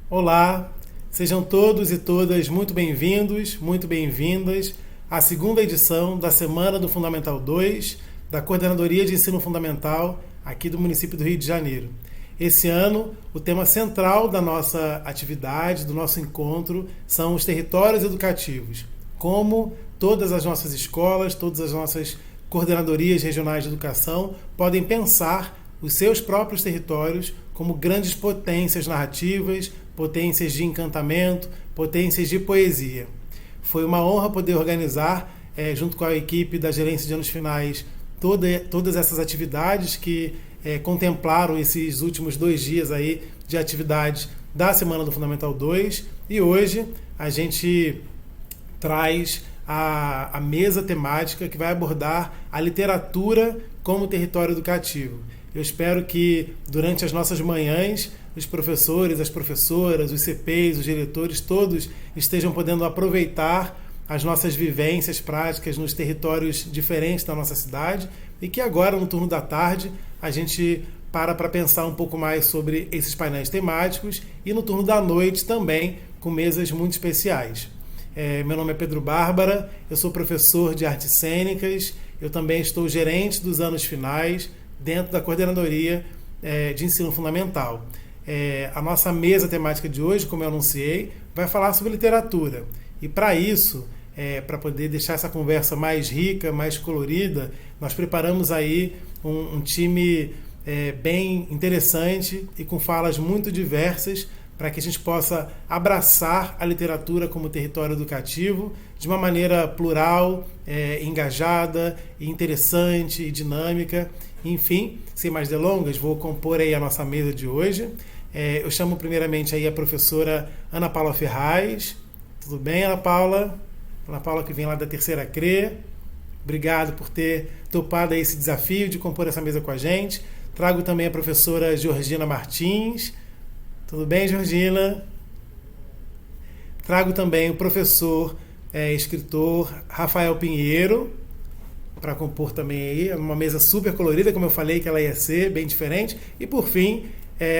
Olá, sejam todos e todas muito bem-vindos, muito bem-vindas à segunda edição da Semana do Fundamental 2, da Coordenadoria de Ensino Fundamental aqui do município do Rio de Janeiro. Esse ano, o tema central da nossa atividade, do nosso encontro, são os territórios educativos. Como todas as nossas escolas, todas as nossas coordenadorias regionais de educação podem pensar os seus próprios territórios como grandes potências narrativas, potências de encantamento, potências de poesia. Foi uma honra poder organizar, junto com a equipe da Gerência de Anos Finais, todas essas atividades que contemplaram esses últimos 2 dias aí de atividades da Semana do Fundamental 2. E hoje a gente traz a mesa temática que vai abordar a literatura como território educativo. Eu espero que durante as nossas manhãs os professores, as professoras, os CPs, os diretores, todos estejam podendo aproveitar as nossas vivências práticas nos territórios diferentes da nossa cidade e que agora, no turno da tarde, a gente para pensar um pouco mais sobre esses painéis temáticos e no turno da noite também com mesas muito especiais. Meu nome é Pedro Bárbara, eu sou professor de artes cênicas, eu também estou gerente dos anos finais dentro da Coordenadoria de Ensino Fundamental. A nossa mesa temática de hoje, como eu anunciei, vai falar sobre literatura. E para isso, para poder deixar essa conversa mais rica, mais colorida, nós preparamos aí um time bem interessante e com falas muito diversas para que a gente possa abraçar a literatura como território educativo de uma maneira plural, engajada, interessante e dinâmica. Enfim, sem mais delongas, vou compor aí a nossa mesa de hoje. Eu chamo primeiramente aí a professora Ana Paula Ferraz. Tudo bem, Ana Paula? Ana Paula que vem lá da terceira CRE. Obrigado por ter topado aí esse desafio de compor essa mesa com a gente. Trago também a professora Georgina Martins. Tudo bem, Georgina? Trago também o professor, escritor Rafael Pinheiro, para compor também aí uma mesa super colorida, como eu falei que ela ia ser, bem diferente. E por fim,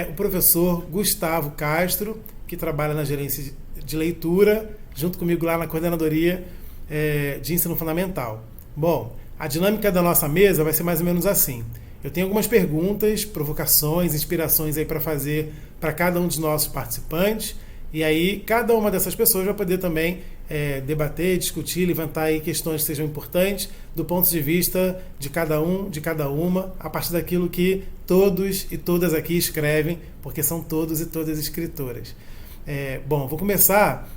o professor Gustavo Castro, que trabalha na gerência de leitura, junto comigo lá na Coordenadoria de Ensino Fundamental. Bom, a dinâmica da nossa mesa vai ser mais ou menos assim. Eu tenho algumas perguntas, provocações, inspirações aí para fazer para cada um dos nossos participantes. E aí, cada uma dessas pessoas vai poder também debater, discutir, levantar aí questões que sejam importantes do ponto de vista de cada um, de cada uma, a partir daquilo que todos e todas aqui escrevem, porque são todos e todas escritoras. Bom, vou começar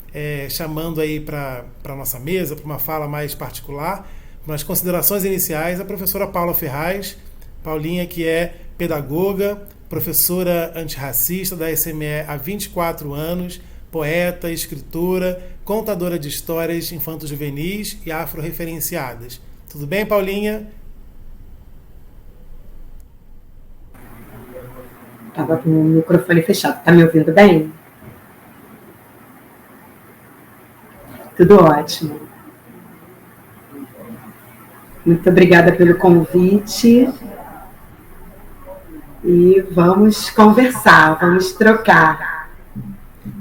chamando aí para a nossa mesa, para uma fala mais particular, umas considerações iniciais, a professora Paula Ferraz. Paulinha, que é pedagoga, professora antirracista da SME há 24 anos, poeta, escritora, contadora de histórias infanto-juvenis e afro-referenciadas. Tudo bem, Paulinha? Estava com o microfone fechado. Está me ouvindo bem? Tudo ótimo. Muito obrigada pelo convite. E vamos conversar, vamos trocar.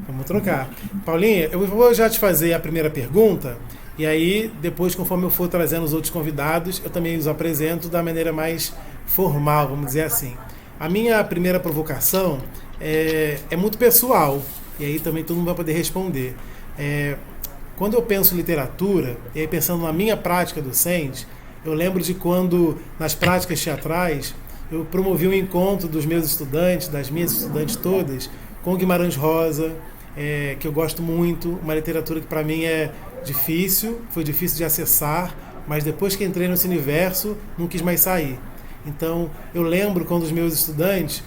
Vamos trocar. Paulinha, eu vou já te fazer a primeira pergunta, e aí, depois, conforme eu for trazendo os outros convidados, eu também os apresento da maneira mais formal, vamos dizer assim. A minha primeira provocação é muito pessoal, e aí também todo mundo vai poder responder. Quando eu penso em literatura, e aí pensando na minha prática docente, eu lembro de quando, nas práticas teatrais, eu promovi um encontro dos meus estudantes, das minhas estudantes todas, com Guimarães Rosa, que eu gosto muito, uma literatura que para mim é difícil, foi difícil de acessar, mas depois que entrei nesse universo, não quis mais sair. Então, eu lembro quando os meus estudantes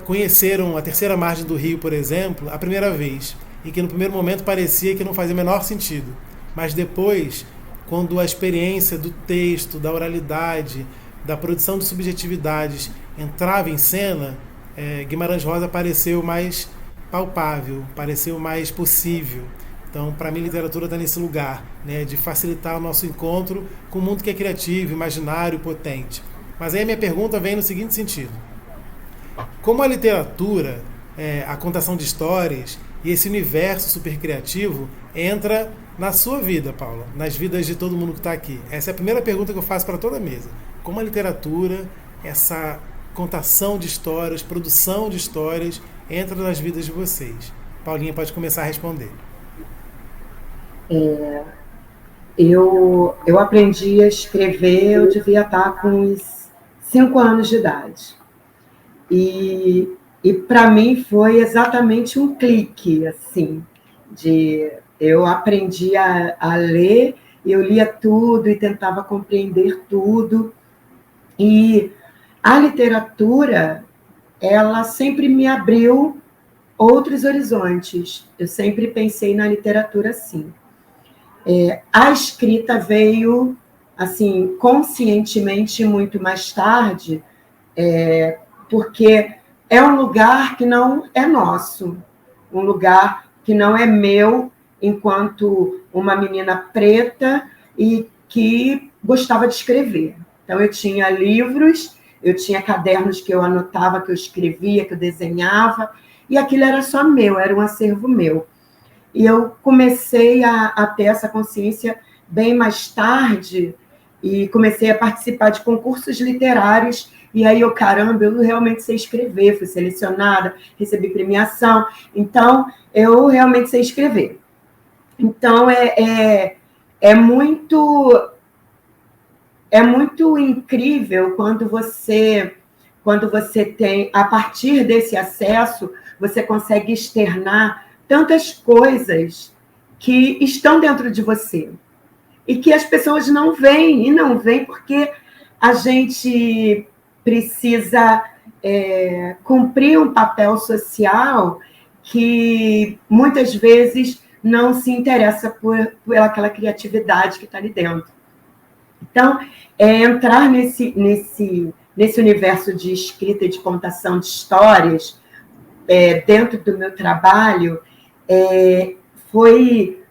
conheceram a Terceira Margem do Rio, por exemplo, a primeira vez, e que no primeiro momento parecia que não fazia o menor sentido. Mas depois, quando a experiência do texto, da oralidade, da produção de subjetividades entrava em cena, Guimarães Rosa pareceu mais palpável, pareceu mais possível. Então, para mim, literatura está nesse lugar, né, de facilitar o nosso encontro com um mundo que é criativo, imaginário, potente. Mas aí a minha pergunta vem no seguinte sentido. Como a literatura a contação de histórias e esse universo super criativo entra na sua vida, Paula, nas vidas de todo mundo que está aqui? Essa é a primeira pergunta que eu faço para toda a mesa. Como a literatura, essa contação de histórias, produção de histórias, entra nas vidas de vocês? Paulinha pode começar a responder. Eu aprendi a escrever, eu devia estar com uns 5 anos de idade. E para mim foi exatamente um clique, assim, eu aprendi a ler, eu lia tudo e tentava compreender tudo. E a literatura, ela sempre me abriu outros horizontes. Eu sempre pensei na literatura assim. A escrita veio, assim, conscientemente muito mais tarde, porque é um lugar que não é nosso, um lugar que não é meu, enquanto uma menina preta e que gostava de escrever. Então, eu tinha livros, eu tinha cadernos que eu anotava, que eu escrevia, que eu desenhava, e aquilo era só meu, era um acervo meu. E eu comecei a ter essa consciência bem mais tarde, e comecei a participar de concursos literários, e aí caramba, eu realmente sei escrever, fui selecionada, recebi premiação, então eu realmente sei escrever. Então é muito incrível quando você tem, a partir desse acesso, você consegue externar tantas coisas que estão dentro de você e que as pessoas não veem, e não veem porque a gente precisa cumprir um papel social que muitas vezes não se interessa por aquela criatividade que está ali dentro. Então, entrar nesse universo de escrita e de contação de histórias dentro do meu trabalho foi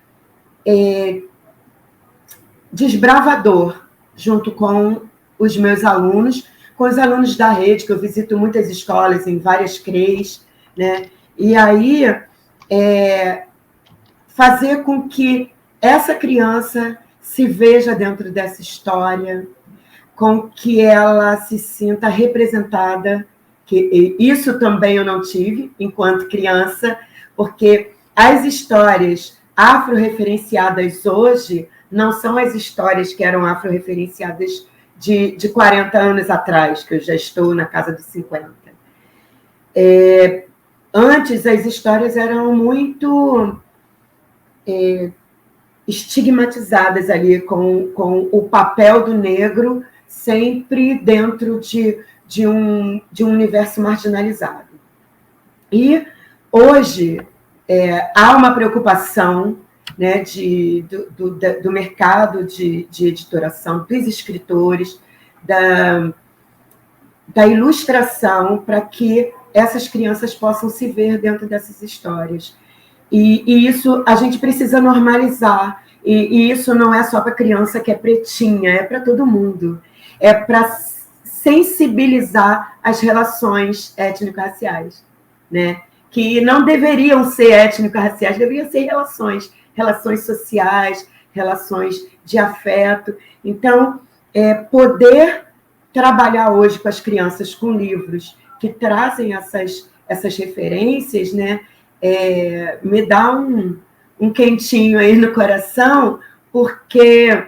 desbravador, junto com os meus alunos, com os alunos da rede, que eu visito muitas escolas em várias CREs, né? E aí fazer com que essa criança se veja dentro dessa história, com que ela se sinta representada, que isso também eu não tive enquanto criança, porque as histórias afro-referenciadas hoje não são as histórias que eram afro-referenciadas de 40 anos atrás, que eu já estou na casa dos 50. Antes, as histórias eram muito estigmatizadas ali, com o papel do negro sempre dentro de um universo marginalizado. E hoje há uma preocupação, né, do mercado de editoração, dos escritores, da ilustração, para que essas crianças possam se ver dentro dessas histórias. E isso a gente precisa normalizar. E isso não é só para criança que é pretinha, é para todo mundo. É para sensibilizar as relações étnico-raciais, né? Que não deveriam ser étnico-raciais, deveriam ser relações sociais, relações de afeto. Então, poder trabalhar hoje com as crianças com livros que trazem essas referências, né? Me dá um quentinho aí no coração, porque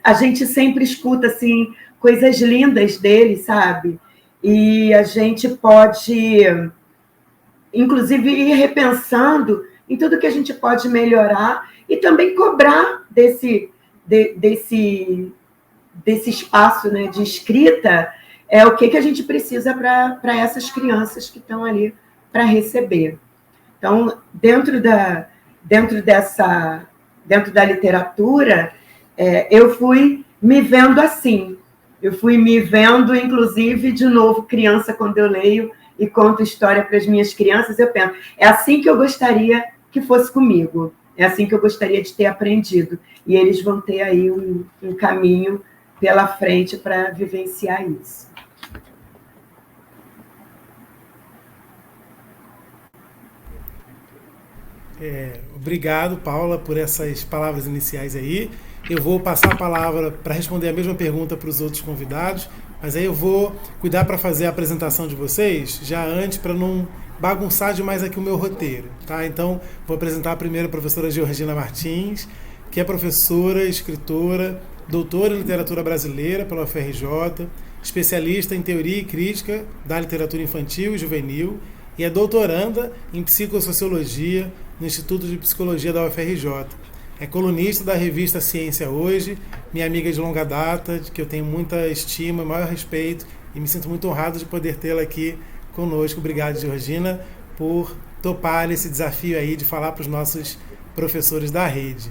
a gente sempre escuta assim, coisas lindas dele, sabe? E a gente pode, inclusive, ir repensando em tudo que a gente pode melhorar e também cobrar desse espaço, né, de escrita, o que a gente precisa para essas crianças que estão ali para receber. Então, dentro da literatura, eu fui me vendo assim. Eu fui me vendo, inclusive, de novo, criança, quando eu leio e conto história para as minhas crianças, eu penso, é assim que eu gostaria que fosse comigo, é assim que eu gostaria de ter aprendido. E eles vão ter aí um caminho pela frente para vivenciar isso. Obrigado, Paula, por essas palavras iniciais aí. Eu vou passar a palavra para responder a mesma pergunta para os outros convidados, mas aí eu vou cuidar para fazer a apresentação de vocês já antes, para não bagunçar demais aqui o meu roteiro, tá? Então, vou apresentar primeiro a professora Georgina Martins, que é professora, escritora, doutora em literatura brasileira pela UFRJ, especialista em teoria e crítica da literatura infantil e juvenil, e é doutoranda em psicossociologia no Instituto de Psicologia da UFRJ. É colunista da revista Ciência Hoje, minha amiga de longa data, de que eu tenho muita estima, maior respeito, e me sinto muito honrado de poder tê-la aqui conosco. Obrigado, Georgina, por topar esse desafio aí de falar para os nossos professores da rede.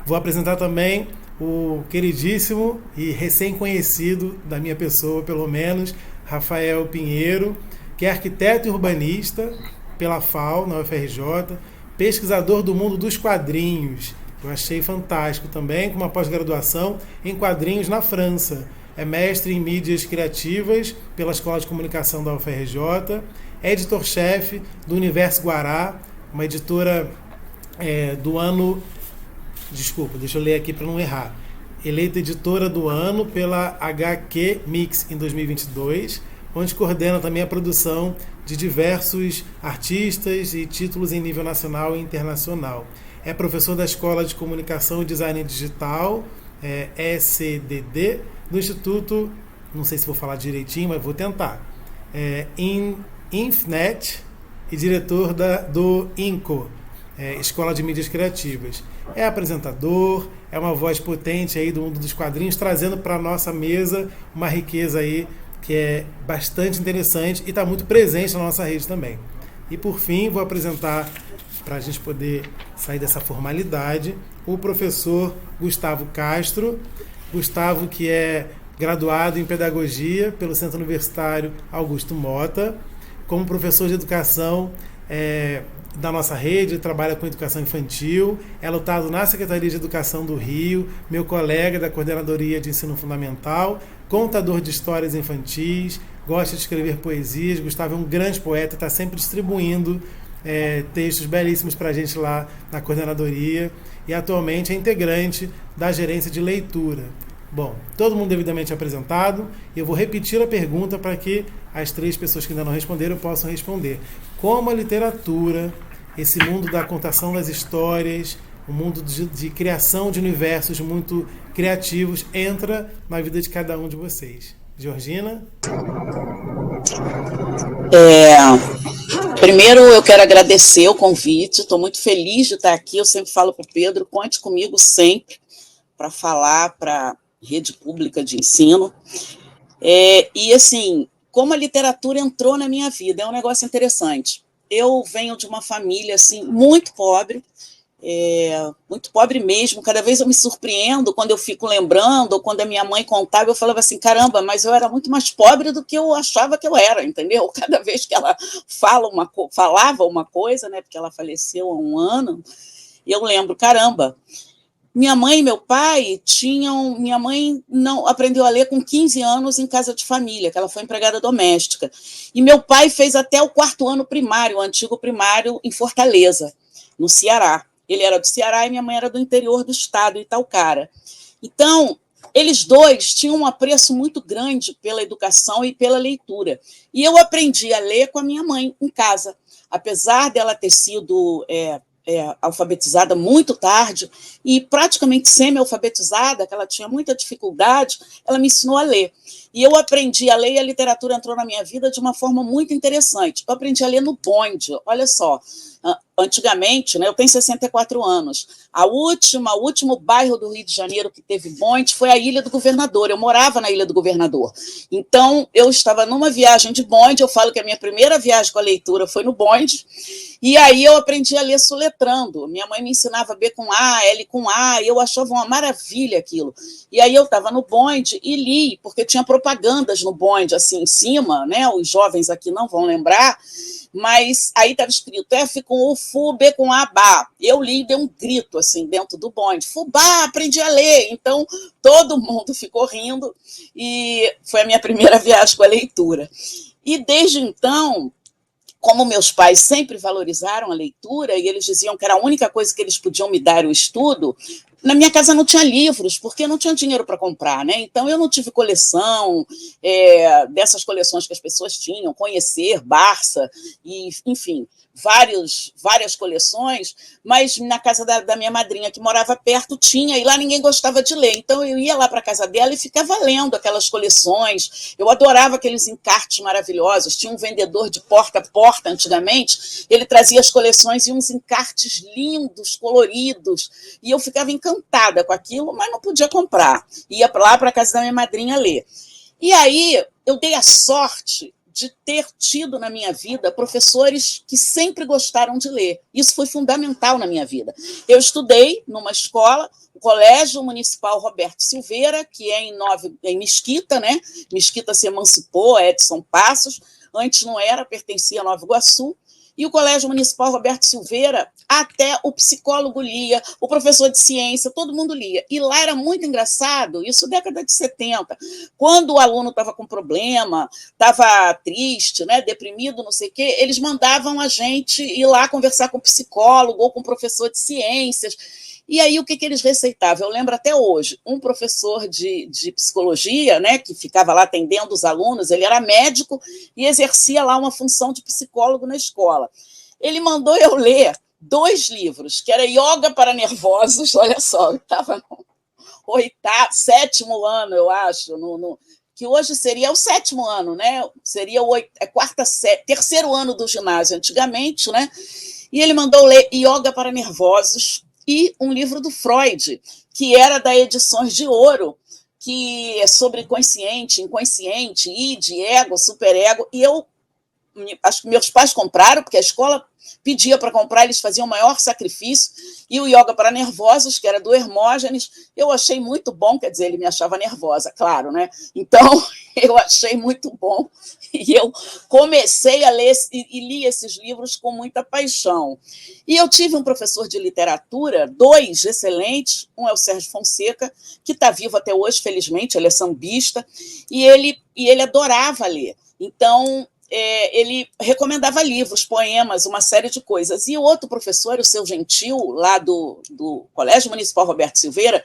Vou apresentar também o queridíssimo e recém-conhecido da minha pessoa, pelo menos, Rafael Pinheiro, que é arquiteto e urbanista pela FAO, na UFRJ, pesquisador do mundo dos quadrinhos. Eu achei fantástico também, com uma pós-graduação em quadrinhos na França. É mestre em mídias criativas pela Escola de Comunicação da UFRJ, é editor-chefe do Universo Guará, uma editora do ano... Desculpa, deixa eu ler aqui para não errar. Eleita editora do ano pela HQ Mix em 2022, onde coordena também a produção de diversos artistas e títulos em nível nacional e internacional. É professor da Escola de Comunicação e Design Digital, ECDD, do Instituto, não sei se vou falar direitinho, mas vou tentar, INFNET, e diretor do INCO, Escola de Mídias Criativas. É apresentador, é uma voz potente aí do mundo dos quadrinhos, trazendo para a nossa mesa uma riqueza aí que é bastante interessante e está muito presente na nossa rede também. E por fim, vou apresentar, para a gente poder sair dessa formalidade, o professor Gustavo Castro. Gustavo, que é graduado em Pedagogia pelo Centro Universitário Augusto Mota, como professor de educação da nossa rede, trabalha com educação infantil, é lotado na Secretaria de Educação do Rio, meu colega da Coordenadoria de Ensino Fundamental, contador de histórias infantis, gosta de escrever poesias. Gustavo é um grande poeta, está sempre distribuindo textos belíssimos para a gente lá na coordenadoria, e atualmente é integrante da gerência de leitura. Bom, todo mundo devidamente apresentado. Eu vou repetir a pergunta para que as 3 pessoas que ainda não responderam possam responder. Como a literatura, esse mundo da contação das histórias, o mundo de criação de universos muito criativos, entra na vida de cada um de vocês? Georgina? Primeiro, eu quero agradecer o convite. Estou muito feliz de estar aqui. Eu sempre falo para o Pedro, conte comigo sempre para falar para rede pública de ensino. E, assim, como a literatura entrou na minha vida, é um negócio interessante. Eu venho de uma família, assim, muito pobre mesmo. Cada vez eu me surpreendo quando eu fico lembrando, ou quando a minha mãe contava, eu falava assim, caramba, mas eu era muito mais pobre do que eu achava que eu era, entendeu? Cada vez que ela falava uma coisa, né, porque ela faleceu há um ano, eu lembro, caramba, minha mãe e meu pai minha mãe não aprendeu a ler com 15 anos em casa de família, que ela foi empregada doméstica. E meu pai fez até o 4º ano primário, o antigo primário, em Fortaleza, no Ceará. Ele era do Ceará e minha mãe era do interior do estado, Itaúcara. Então, eles dois tinham um apreço muito grande pela educação e pela leitura. E eu aprendi a ler com a minha mãe em casa. Apesar dela ter sido alfabetizada muito tarde e praticamente semi-alfabetizada, que ela tinha muita dificuldade, ela me ensinou a ler. E eu aprendi a ler e a literatura entrou na minha vida de uma forma muito interessante. Eu aprendi a ler no bonde, olha só. Antigamente, né, eu tenho 64 anos, o último bairro do Rio de Janeiro que teve bonde foi a Ilha do Governador. Eu morava na Ilha do Governador. Então, eu estava numa viagem de bonde, eu falo que a minha primeira viagem com a leitura foi no bonde, e aí eu aprendi a ler soletrando. Minha mãe me ensinava B com A, L com A, e eu achava uma maravilha aquilo. E aí eu estava no bonde e li, porque tinha propagandas no bonde, assim, em cima, né? Os jovens aqui não vão lembrar, mas aí estava escrito F com U, Fu, B com A, Bá. Eu li e dei um grito, assim, dentro do bonde. Fubá, aprendi a ler. Então, todo mundo ficou rindo e foi a minha primeira viagem com a leitura. E, desde então, como meus pais sempre valorizaram a leitura, e eles diziam que era a única coisa que eles podiam me dar o estudo, na minha casa não tinha livros, porque não tinha dinheiro para comprar, né? Então eu não tive coleção dessas coleções que as pessoas tinham, Conhecer, Barça, e, enfim, várias coleções, mas na casa da minha madrinha, que morava perto, tinha, e lá ninguém gostava de ler. Então eu ia lá para a casa dela e ficava lendo aquelas coleções. Eu adorava aqueles encartes maravilhosos. Tinha um vendedor de porta a porta antigamente, ele trazia as coleções e uns encartes lindos, coloridos, e eu ficava encantada com aquilo, mas não podia comprar. Ia lá para a casa da minha madrinha ler. E aí eu dei a sorte de ter tido na minha vida professores que sempre gostaram de ler. Isso foi fundamental na minha vida. Eu estudei numa escola, o Colégio Municipal Roberto Silveira, que é em Mesquita, né? Mesquita se emancipou, Edson Passos, antes não era, pertencia a Nova Iguaçu, e o Colégio Municipal Roberto Silveira, até o psicólogo lia, o professor de ciência, todo mundo lia. E lá era muito engraçado, isso década de 70, quando o aluno estava com problema, estava triste, né, deprimido, não sei o quê, eles mandavam a gente ir lá conversar com o psicólogo ou com o professor de ciências. E aí, o que eles receitavam? Eu lembro até hoje, um professor de psicologia, né, que ficava lá atendendo os alunos, ele era médico e exercia lá uma função de psicólogo na escola. Ele mandou eu ler 2 livros, que era Yoga para Nervosos, olha só, eu estava no 7º ano, eu acho, que hoje seria o 7º ano, né? Seria o 3º ano do ginásio antigamente, né? E ele mandou ler Yoga para Nervosos, e um livro do Freud, que era da Edições de Ouro, que é sobre consciente, inconsciente, id, ego, superego, e acho que meus pais compraram, porque a escola pedia para comprar, eles faziam o maior sacrifício, e o Yoga para Nervosos, que era do Hermógenes, eu achei muito bom, quer dizer, ele me achava nervosa, claro, né? Então, eu achei muito bom, e eu comecei a ler e li esses livros com muita paixão. E eu tive um professor de literatura, 2 excelentes, um é o Sérgio Fonseca, que está vivo até hoje, felizmente, ele é sambista, e ele adorava ler. Então, ele recomendava livros, poemas, uma série de coisas. E o outro professor, o seu Gentil, lá do Colégio Municipal Roberto Silveira,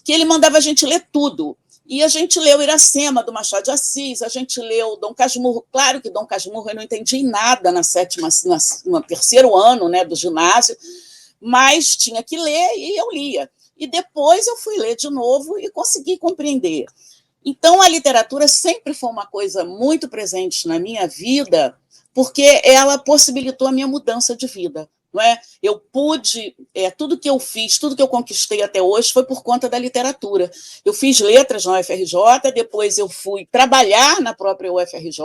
que ele mandava a gente ler tudo. E a gente leu Iracema, do Machado de Assis, a gente leu Dom Casmurro. Claro que Dom Casmurro eu não entendi nada no 3º ano, né, do ginásio, mas tinha que ler e eu lia. E depois eu fui ler de novo e consegui compreender. Então, a literatura sempre foi uma coisa muito presente na minha vida, porque ela possibilitou a minha mudança de vida. Não é? Eu pude, tudo que eu fiz, tudo que eu conquistei até hoje foi por conta da literatura. Eu fiz letras na UFRJ, depois eu fui trabalhar na própria UFRJ,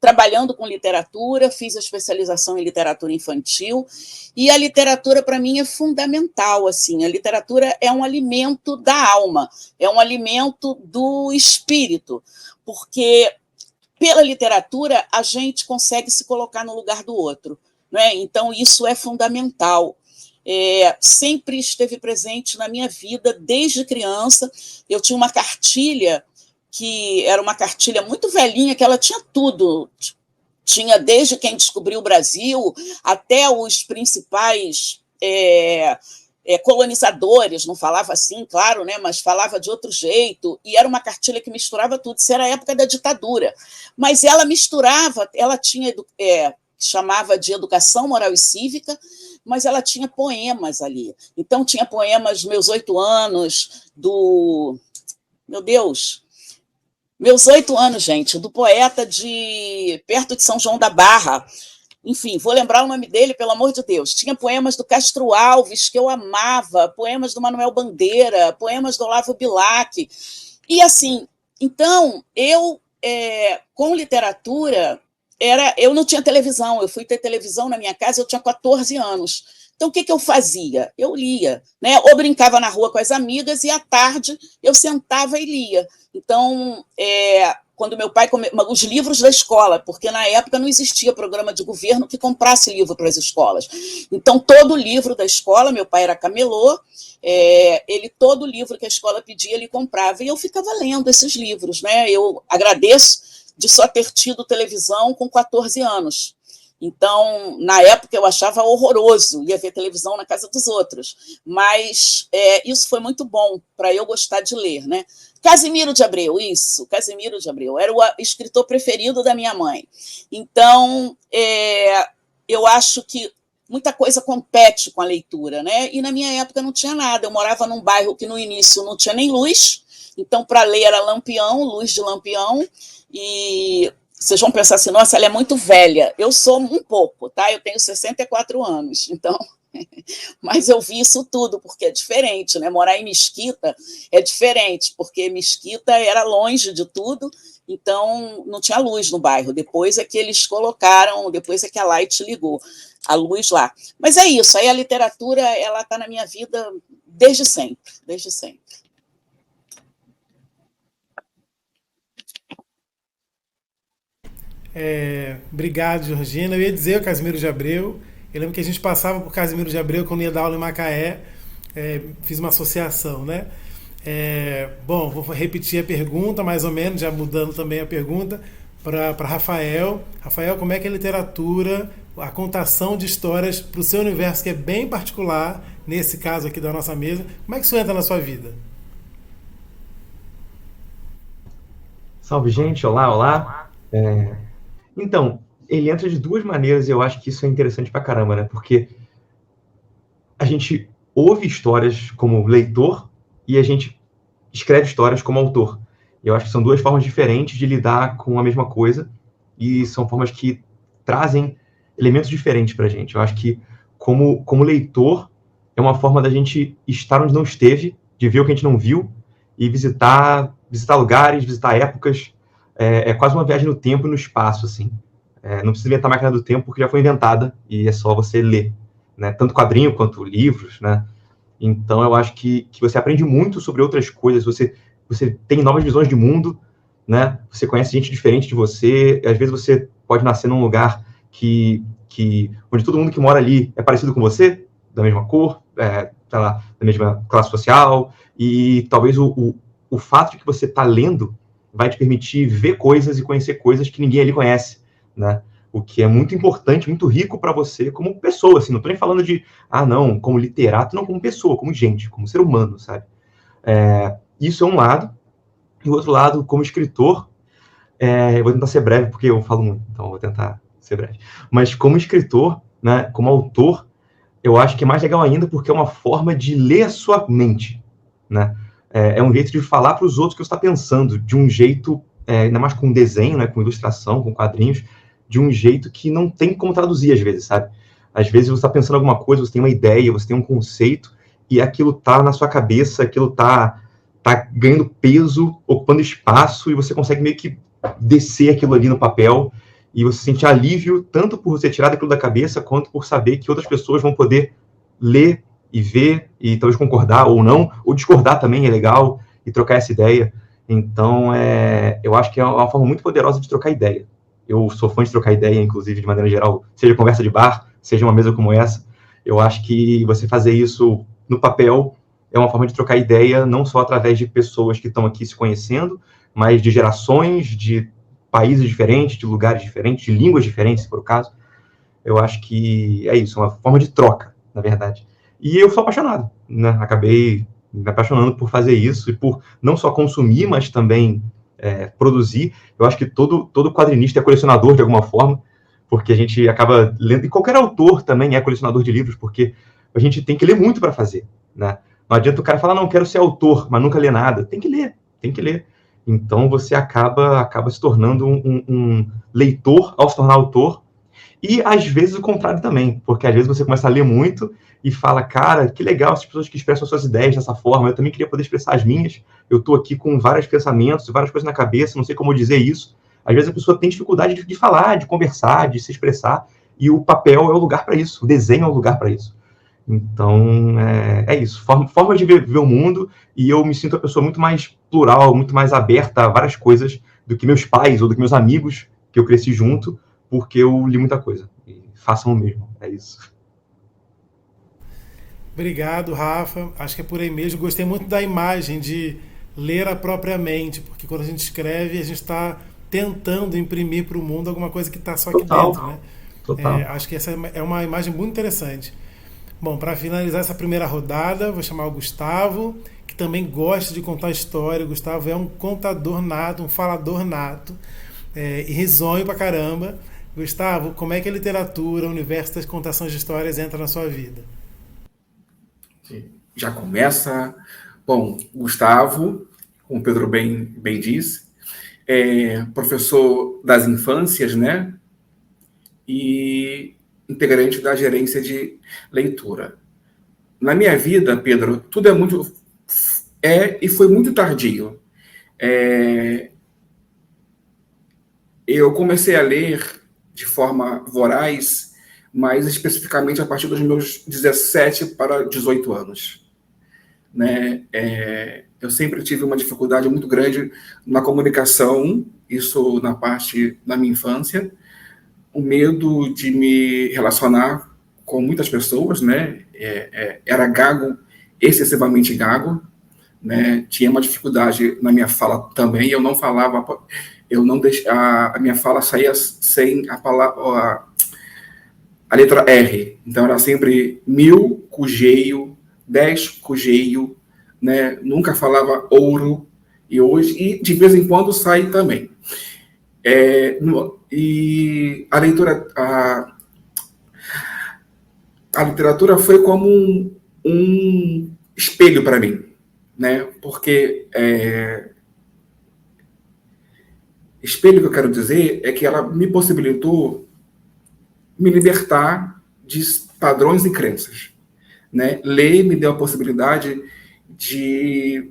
trabalhando com literatura, fiz a especialização em literatura infantil, e a literatura, para mim, é fundamental. Assim, a literatura é um alimento da alma, é um alimento do espírito, porque pela literatura a gente consegue se colocar no lugar do outro. Então, isso é fundamental. Sempre esteve presente na minha vida, desde criança. Eu tinha uma cartilha, que era uma cartilha muito velhinha, que ela tinha tudo. Tinha desde quem descobriu o Brasil, até os principais colonizadores, não falava assim, claro, né, mas falava de outro jeito, e era uma cartilha que misturava tudo. Isso era a época da ditadura. Mas ela misturava, ela tinha... chamava de Educação Moral e Cívica, mas ela tinha poemas ali. Então, tinha poemas dos meus 8 anos, meus 8 anos, gente, do poeta perto de São João da Barra. Enfim, vou lembrar o nome dele, pelo amor de Deus. Tinha poemas do Castro Alves, que eu amava, poemas do Manuel Bandeira, poemas do Olavo Bilac. E, assim, então, eu, com literatura... eu não tinha televisão, eu fui ter televisão na minha casa, eu tinha 14 anos. Então, o que eu fazia? Eu lia, né? Ou brincava na rua com as amigas, e à tarde eu sentava e lia. Então, quando meu pai... os livros da escola, porque na época não existia programa de governo que comprasse livro para as escolas. Então, todo livro da escola, meu pai era camelô, todo livro que a escola pedia, ele comprava, e eu ficava lendo esses livros, né? Eu agradeço de só ter tido televisão com 14 anos. Então, na época, eu achava horroroso, ia ver televisão na casa dos outros. Mas isso foi muito bom para eu gostar de ler, né? Casimiro de Abreu, isso, Casimiro de Abreu. Era o escritor preferido da minha mãe. Então, eu acho que muita coisa compete com a leitura, né? E na minha época não tinha nada. Eu morava num bairro que no início não tinha nem luz, então para ler era lampião, luz de lampião, e vocês vão pensar assim, nossa, ela é muito velha. Eu sou um pouco, tá? Eu tenho 64 anos, então... Mas eu vi isso tudo, porque é diferente, né? Morar em Mesquita é diferente, porque Mesquita era longe de tudo, então não tinha luz no bairro. Depois é que eles colocaram, depois é que a Light ligou a luz lá. Mas é isso, aí a literatura, ela está na minha vida desde sempre, desde sempre. Obrigado, Georgina. Eu ia dizer o Casimiro de Abreu. Eu lembro que a gente passava por Casimiro de Abreu quando ia dar aula em Macaé. Fiz uma associação, né? Bom, vou repetir a pergunta, mais ou menos, já mudando também a pergunta para Rafael. Rafael, como é que a literatura, a contação de histórias para o seu universo, que é bem particular, nesse caso aqui da nossa mesa, como é que isso entra na sua vida? Salve, gente. Olá, olá. Então, ele entra de duas maneiras e eu acho que isso é interessante pra caramba, né? Porque a gente ouve histórias como leitor e a gente escreve histórias como autor. Eu acho que são duas formas diferentes de lidar com a mesma coisa e são formas que trazem elementos diferentes pra gente. Eu acho que, como leitor, é uma forma da gente estar onde não esteve, de ver o que a gente não viu e visitar lugares, visitar épocas. É quase uma viagem no tempo e no espaço, assim. Não precisa inventar a máquina do tempo, porque já foi inventada, e é só você ler, né? Tanto quadrinho quanto livros, né? Então, eu acho que você aprende muito sobre outras coisas, você tem novas visões de mundo, né? Você conhece gente diferente de você, às vezes você pode nascer num lugar onde todo mundo que mora ali é parecido com você, da mesma cor, sei lá, da mesma classe social, e talvez o fato de que você está lendo vai te permitir ver coisas e conhecer coisas que ninguém ali conhece, né? O que é muito importante, muito rico para você como pessoa, assim, não tô nem falando de, não, como literato, não, como pessoa, como gente, como ser humano, sabe? Isso é um lado, e o outro lado, como escritor, eu vou tentar ser breve, porque eu falo muito, então eu vou tentar ser breve, mas como escritor, né, como autor, eu acho que é mais legal ainda, porque é uma forma de ler a sua mente, né? É um jeito de falar para os outros o que você está pensando, de um jeito, ainda mais com desenho, né, com ilustração, com quadrinhos, de um jeito que não tem como traduzir, às vezes, sabe? Às vezes você está pensando alguma coisa, você tem uma ideia, você tem um conceito, e aquilo tá na sua cabeça, aquilo tá ganhando peso, ocupando espaço, e você consegue meio que descer aquilo ali no papel, e você sente alívio, tanto por você tirar daquilo da cabeça, quanto por saber que outras pessoas vão poder ler e ver, e talvez concordar ou não, ou discordar também é legal, e trocar essa ideia. Então, eu acho que é uma forma muito poderosa de trocar ideia. Eu sou fã de trocar ideia, inclusive, de maneira geral, seja conversa de bar, seja uma mesa como essa. Eu acho que você fazer isso no papel é uma forma de trocar ideia, não só através de pessoas que estão aqui se conhecendo, mas de gerações, de países diferentes, de lugares diferentes, de línguas diferentes, se for o caso. Eu acho que é isso, uma forma de troca, na verdade. E eu sou apaixonado, né? Acabei me apaixonando por fazer isso e por não só consumir, mas também produzir. Eu acho que todo quadrinista é colecionador de alguma forma, porque a gente acaba lendo, e qualquer autor também é colecionador de livros, porque a gente tem que ler muito para fazer, né? Não adianta o cara falar, não, quero ser autor, mas nunca ler nada. Tem que ler, tem que ler. Então você acaba se tornando um leitor ao se tornar autor, e às vezes o contrário também, porque às vezes você começa a ler muito e fala, cara, que legal essas pessoas que expressam suas ideias dessa forma, eu também queria poder expressar as minhas, eu estou aqui com vários pensamentos, várias coisas na cabeça, não sei como dizer isso. Às vezes a pessoa tem dificuldade de falar, de conversar, de se expressar, e o papel é o lugar para isso, o desenho é o lugar para isso. Então, é isso, forma de ver o mundo, e eu me sinto uma pessoa muito mais plural, muito mais aberta a várias coisas do que meus pais ou do que meus amigos, que eu cresci junto, porque eu li muita coisa. E façam o mesmo, é isso. Obrigado, Rafa. Acho que é por aí mesmo. Gostei muito da imagem de ler a própria mente, porque quando a gente escreve, a gente está tentando imprimir para o mundo alguma coisa que está só aqui Total. dentro, né? Total. Acho que essa é uma imagem muito interessante. Bom, para finalizar essa primeira rodada, vou chamar o Gustavo, que também gosta de contar história. O Gustavo é um contador nato, um falador nato, e risonho pra caramba. Gustavo, como é que a literatura, o universo das contações de histórias entra na sua vida? Já começa. Bom, Gustavo, como o Pedro bem disse, é professor das infâncias, né? E integrante da gerência de leitura. Na minha vida, Pedro, tudo e foi muito tardio. Eu comecei a ler de forma voraz, mas especificamente a partir dos meus 17 para 18 anos. Né? Eu sempre tive uma dificuldade muito grande na comunicação, isso na parte da minha infância, o medo de me relacionar com muitas pessoas, né? Era gago, excessivamente gago, né? Tinha uma dificuldade na minha fala também, eu não falava, a minha fala saía sem a palavra, a letra R, então era sempre 1000 cujeio, 10 cujeio, né? Nunca falava ouro, e de vez em quando sai também. E a leitura, a literatura foi como um espelho para mim, né? Porque espelho que eu quero dizer é que ela me possibilitou me libertar de padrões e crenças, né? Ler me deu a possibilidade de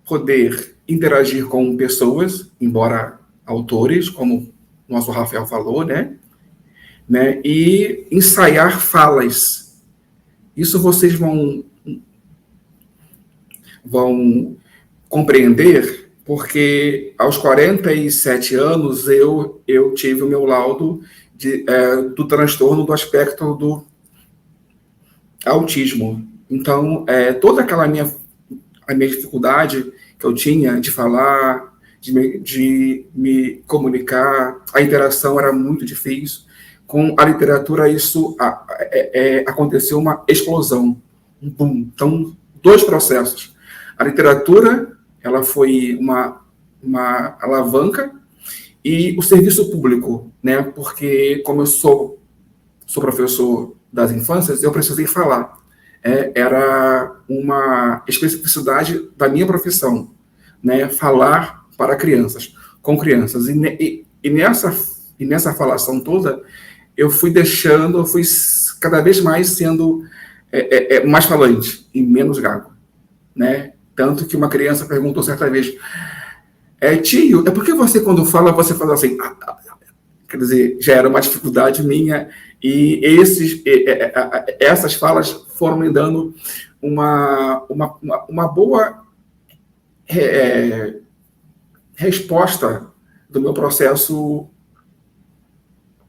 poder interagir com pessoas, embora autores, como o nosso Rafael falou, né? E ensaiar falas. Isso vocês vão compreender, porque aos 47 anos eu tive o meu laudo do transtorno do aspecto do autismo. Então, toda a minha dificuldade que eu tinha de falar, de me comunicar, a interação era muito difícil. Com a literatura, isso aconteceu uma explosão, um boom. Então, 2 processos. A literatura, ela foi uma alavanca, e o serviço público, né? Porque, como eu sou professor das infâncias, eu precisei falar. Era uma especificidade da minha profissão, né? Falar para crianças, com crianças. E nessa falação toda, eu fui cada vez mais sendo mais falante e menos gago, né? Tanto que uma criança perguntou certa vez, tio, por que você, quando fala, você fala assim? Quer dizer, já era uma dificuldade minha, e essas falas foram me dando uma boa resposta do meu processo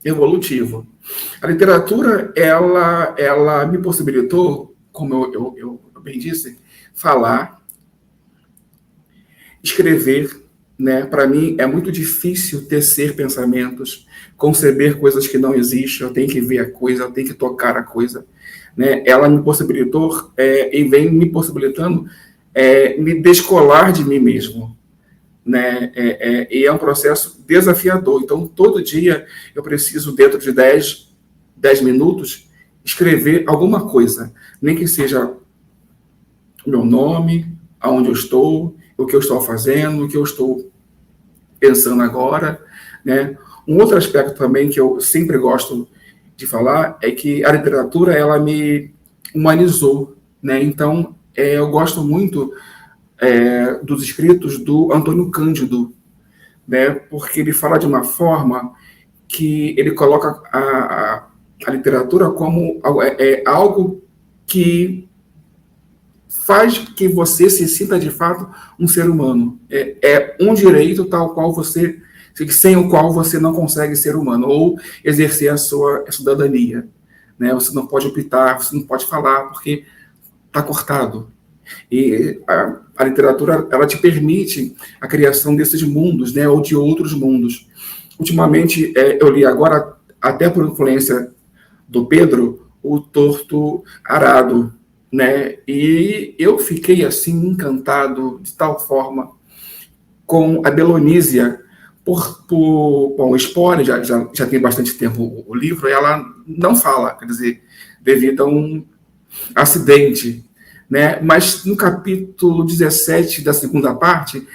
evolutivo. A literatura, ela me possibilitou, como eu bem disse, falar, escrever, né? Para mim é muito difícil tecer pensamentos, conceber coisas que não existem. Eu tenho que ver a coisa, eu tenho que tocar a coisa, né? Ela me possibilitou e vem me possibilitando me descolar de mim mesmo, né? E é um processo desafiador. Então, todo dia eu preciso, dentro de 10 minutos, escrever alguma coisa, nem que seja o meu nome, aonde eu estou, o que eu estou fazendo, o que eu estou pensando agora, né? Um outro aspecto também que eu sempre gosto de falar é que a literatura, ela me humanizou, né? Então, eu gosto muito dos escritos do Antônio Cândido, né? Porque ele fala de uma forma que ele coloca a literatura como algo que faz que você se sinta de fato um ser humano. É um direito tal qual sem o qual você não consegue ser humano, ou exercer a sua cidadania, né? Você não pode optar, você não pode falar, porque está cortado. E a literatura, ela te permite a criação desses mundos, né? Ou de outros mundos. Ultimamente, eu li agora até por influência do Pedro, o Torto Arado, né? E eu fiquei assim encantado de tal forma com a Belonísia, bom, o Spore já tem bastante tempo o livro, ela não fala, quer dizer, devido a um acidente, né? Mas no capítulo 17 da segunda parte,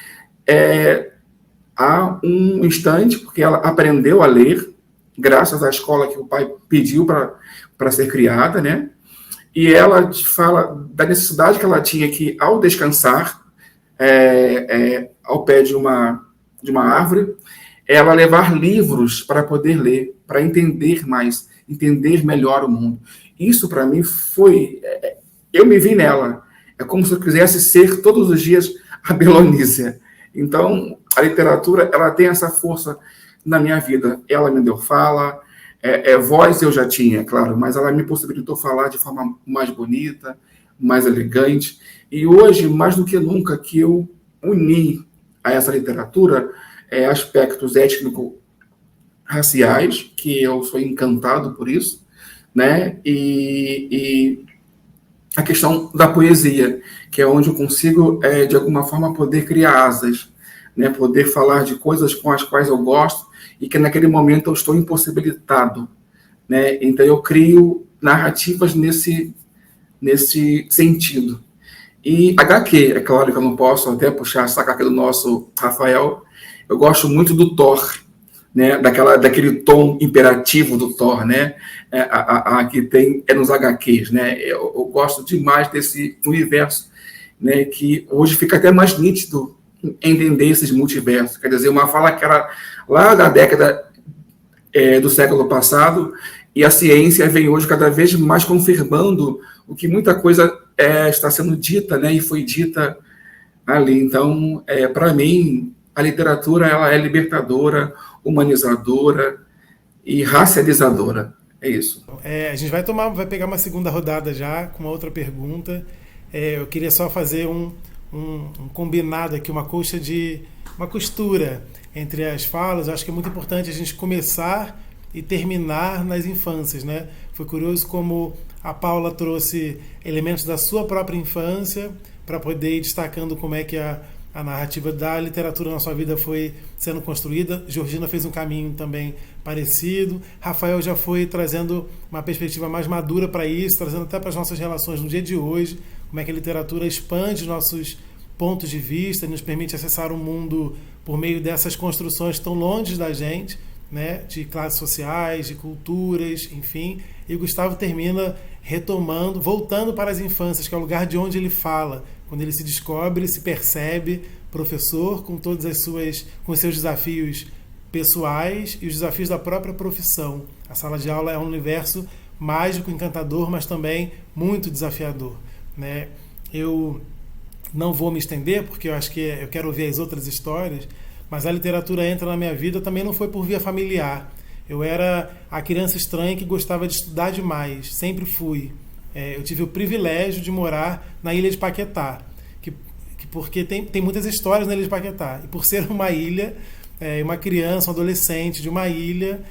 há um instante, porque ela aprendeu a ler, graças à escola que o pai pediu para ser criada, né? E ela fala da necessidade que ela tinha que, ao descansar, ao pé de uma árvore, ela levar livros para poder ler, para entender mais, entender melhor o mundo. Isso, para mim, foi... eu me vi nela. É como se eu quisesse ser, todos os dias, a Belonísia. Então, a literatura, ela tem essa força na minha vida. Ela me deu fala, voz eu já tinha, claro, mas ela me possibilitou falar de forma mais bonita, mais elegante. E hoje, mais do que nunca, que eu uni a essa literatura aspectos étnico-raciais, que eu sou encantado por isso, né? E a questão da poesia, que é onde eu consigo, de alguma forma, poder criar asas, né? Poder falar de coisas com as quais eu gosto e que naquele momento eu estou impossibilitado, né? Então eu crio narrativas nesse sentido. E HQ, é claro que eu não posso até puxar a saca aqui do nosso Rafael, eu gosto muito do Thor, né? Daquele tom imperativo do Thor, né? Que tem nos HQs, né? Eu gosto demais desse universo, né? Que hoje fica até mais nítido entender esses multiversos. Quer dizer, uma fala que era lá da década do século passado, e a ciência vem hoje cada vez mais confirmando o que muita coisa está sendo dita, né? E foi dita ali. Então, para mim, a literatura ela é libertadora, humanizadora e racializadora. É isso. A gente vai pegar uma segunda rodada já com uma outra pergunta. Eu queria só fazer um combinado aqui, uma costura entre as falas. Eu acho que é muito importante a gente começar e terminar nas infâncias, né? Foi curioso como a Paula trouxe elementos da sua própria infância para poder ir destacando como é que a narrativa da literatura na sua vida foi sendo construída. Georgina fez um caminho também parecido. Rafael já foi trazendo uma perspectiva mais madura para isso, trazendo até para as nossas relações no dia de hoje, como é que a literatura expande nossos pontos de vista e nos permite acessar o mundo por meio dessas construções tão longe da gente, né, de classes sociais, de culturas, enfim. E o Gustavo termina retomando, voltando para as infâncias, que é o lugar de onde ele fala, quando ele se descobre, se percebe professor com com os seus desafios pessoais e os desafios da própria profissão. A sala de aula é um universo mágico, encantador, mas também muito desafiador, né? Eu não vou me estender, porque eu acho que eu quero ouvir as outras histórias, mas a literatura entra na minha vida também não foi por via familiar. Eu era a criança estranha que gostava de estudar demais, sempre fui. Eu tive o privilégio de morar na Ilha de Paquetá, porque tem muitas histórias na Ilha de Paquetá. E por ser uma ilha, uma criança, um adolescente de uma ilha,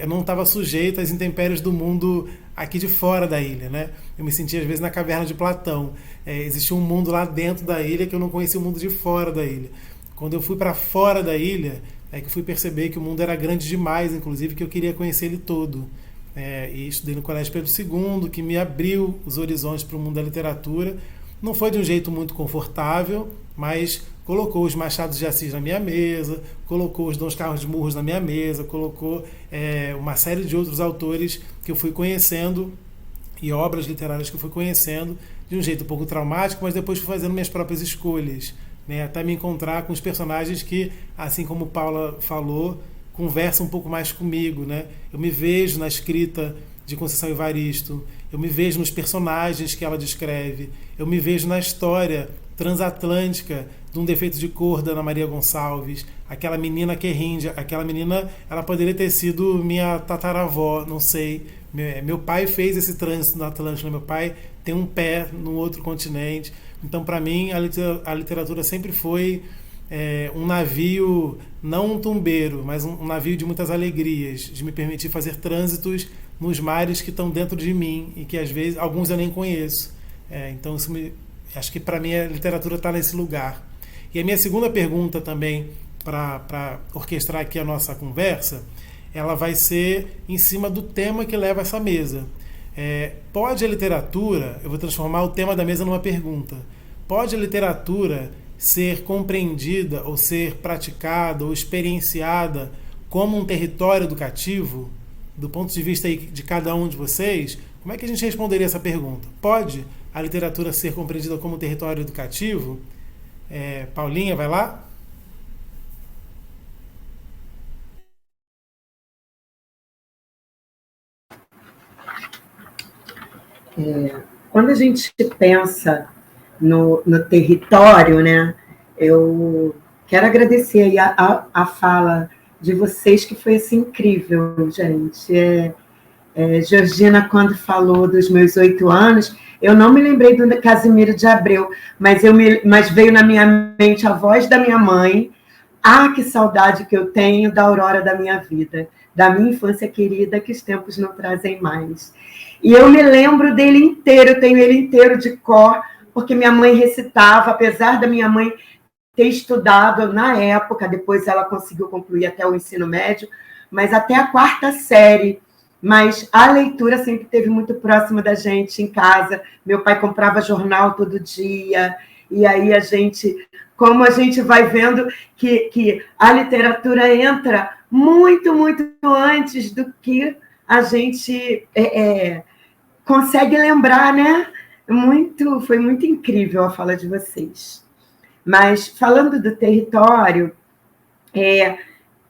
eu não estava sujeito às intempéries do mundo aqui de fora da ilha, né? Eu me sentia às vezes na caverna de Platão. Existia um mundo lá dentro da ilha que eu não conhecia o mundo de fora da ilha. Quando eu fui para fora da ilha, que eu fui perceber que o mundo era grande demais, inclusive, que eu queria conhecer ele todo. E estudei no Colégio Pedro II, que me abriu os horizontes para o mundo da literatura. Não foi de um jeito muito confortável, mas colocou os Machados de Assis na minha mesa, colocou os Dom Carlos de Murros na minha mesa, colocou uma série de outros autores que eu fui conhecendo e obras literárias que eu fui conhecendo de um jeito um pouco traumático, mas depois fui fazendo minhas próprias escolhas, né, até me encontrar com os personagens que, assim como Paula falou, conversam um pouco mais comigo, né? Eu me vejo na escrita de Conceição Evaristo, eu me vejo nos personagens que ela descreve, eu me vejo na história transatlântica de Um Defeito de Cor, da Ana Maria Gonçalves, aquela menina querríndia, aquela menina, ela poderia ter sido minha tataravó, não sei. Meu pai fez esse trânsito na Atlântica, meu pai tem um pé no outro continente. Então, para mim, a literatura sempre foi um navio, não um tumbeiro, mas um navio de muitas alegrias, de me permitir fazer trânsitos nos mares que estão dentro de mim e que às vezes alguns eu nem conheço. Então acho que para mim a literatura está nesse lugar. E a minha segunda pergunta também, para orquestrar aqui a nossa conversa, ela vai ser em cima do tema que leva essa mesa. Pode a literatura, eu vou transformar o tema da mesa numa pergunta, pode a literatura ser compreendida ou ser praticada ou experienciada como um território educativo, do ponto de vista aí de cada um de vocês? Como é que a gente responderia essa pergunta? Pode a literatura ser compreendida como um território educativo? Paulinha, vai lá? Quando a gente pensa no território, né, eu quero agradecer aí a fala de vocês, que foi assim, incrível, gente. Georgina, quando falou dos meus 8 anos, eu não me lembrei do Casimiro de Abreu, mas veio na minha mente a voz da minha mãe. Que saudade que eu tenho da aurora da minha vida, da minha infância querida, que os tempos não trazem mais. E eu me lembro dele inteiro, eu tenho ele inteiro de cor, porque minha mãe recitava, apesar da minha mãe ter estudado na época, depois ela conseguiu concluir até o ensino médio, mas até a 4ª série. Mas a leitura sempre esteve muito próxima da gente em casa. Meu pai comprava jornal todo dia, e aí como a gente vai vendo que a literatura entra muito, muito antes do que a gente consegue lembrar, né? Foi muito incrível a fala de vocês. Mas, falando do território,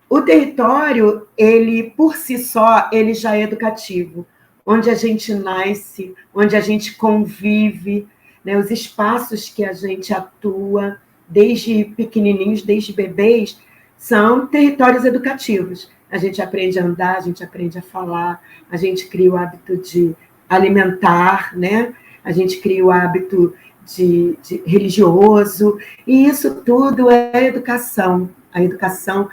o território, ele, por si só, ele já é educativo. Onde a gente nasce, onde a gente convive, né, os espaços que a gente atua, desde pequenininhos, desde bebês, são territórios educativos. A gente aprende a andar, a gente aprende a falar, a gente cria o hábito de alimentar, né? A gente cria o hábito de religioso, e isso tudo é educação. A educação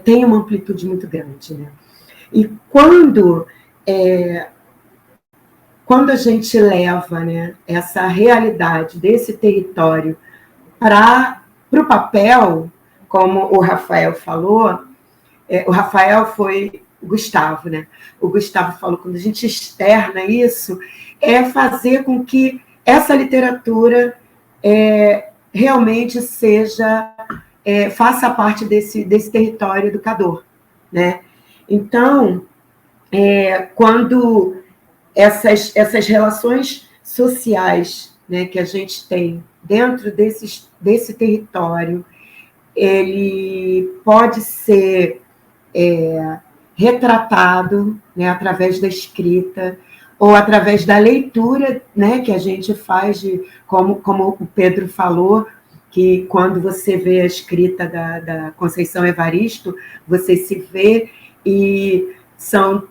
tem uma amplitude muito grande, né? E quando a gente leva, né, essa realidade desse território para o papel, como o Rafael falou, o Rafael foi o Gustavo, né? O Gustavo falou, quando a gente externa isso, fazer com que essa literatura realmente faça parte desse território educador, né? Então, quando essas relações sociais, né, que a gente tem dentro desse território, ele pode ser retratado, né, através da escrita ou através da leitura, né, que a gente faz, como o Pedro falou, que quando você vê a escrita da Conceição Evaristo, você se vê, e são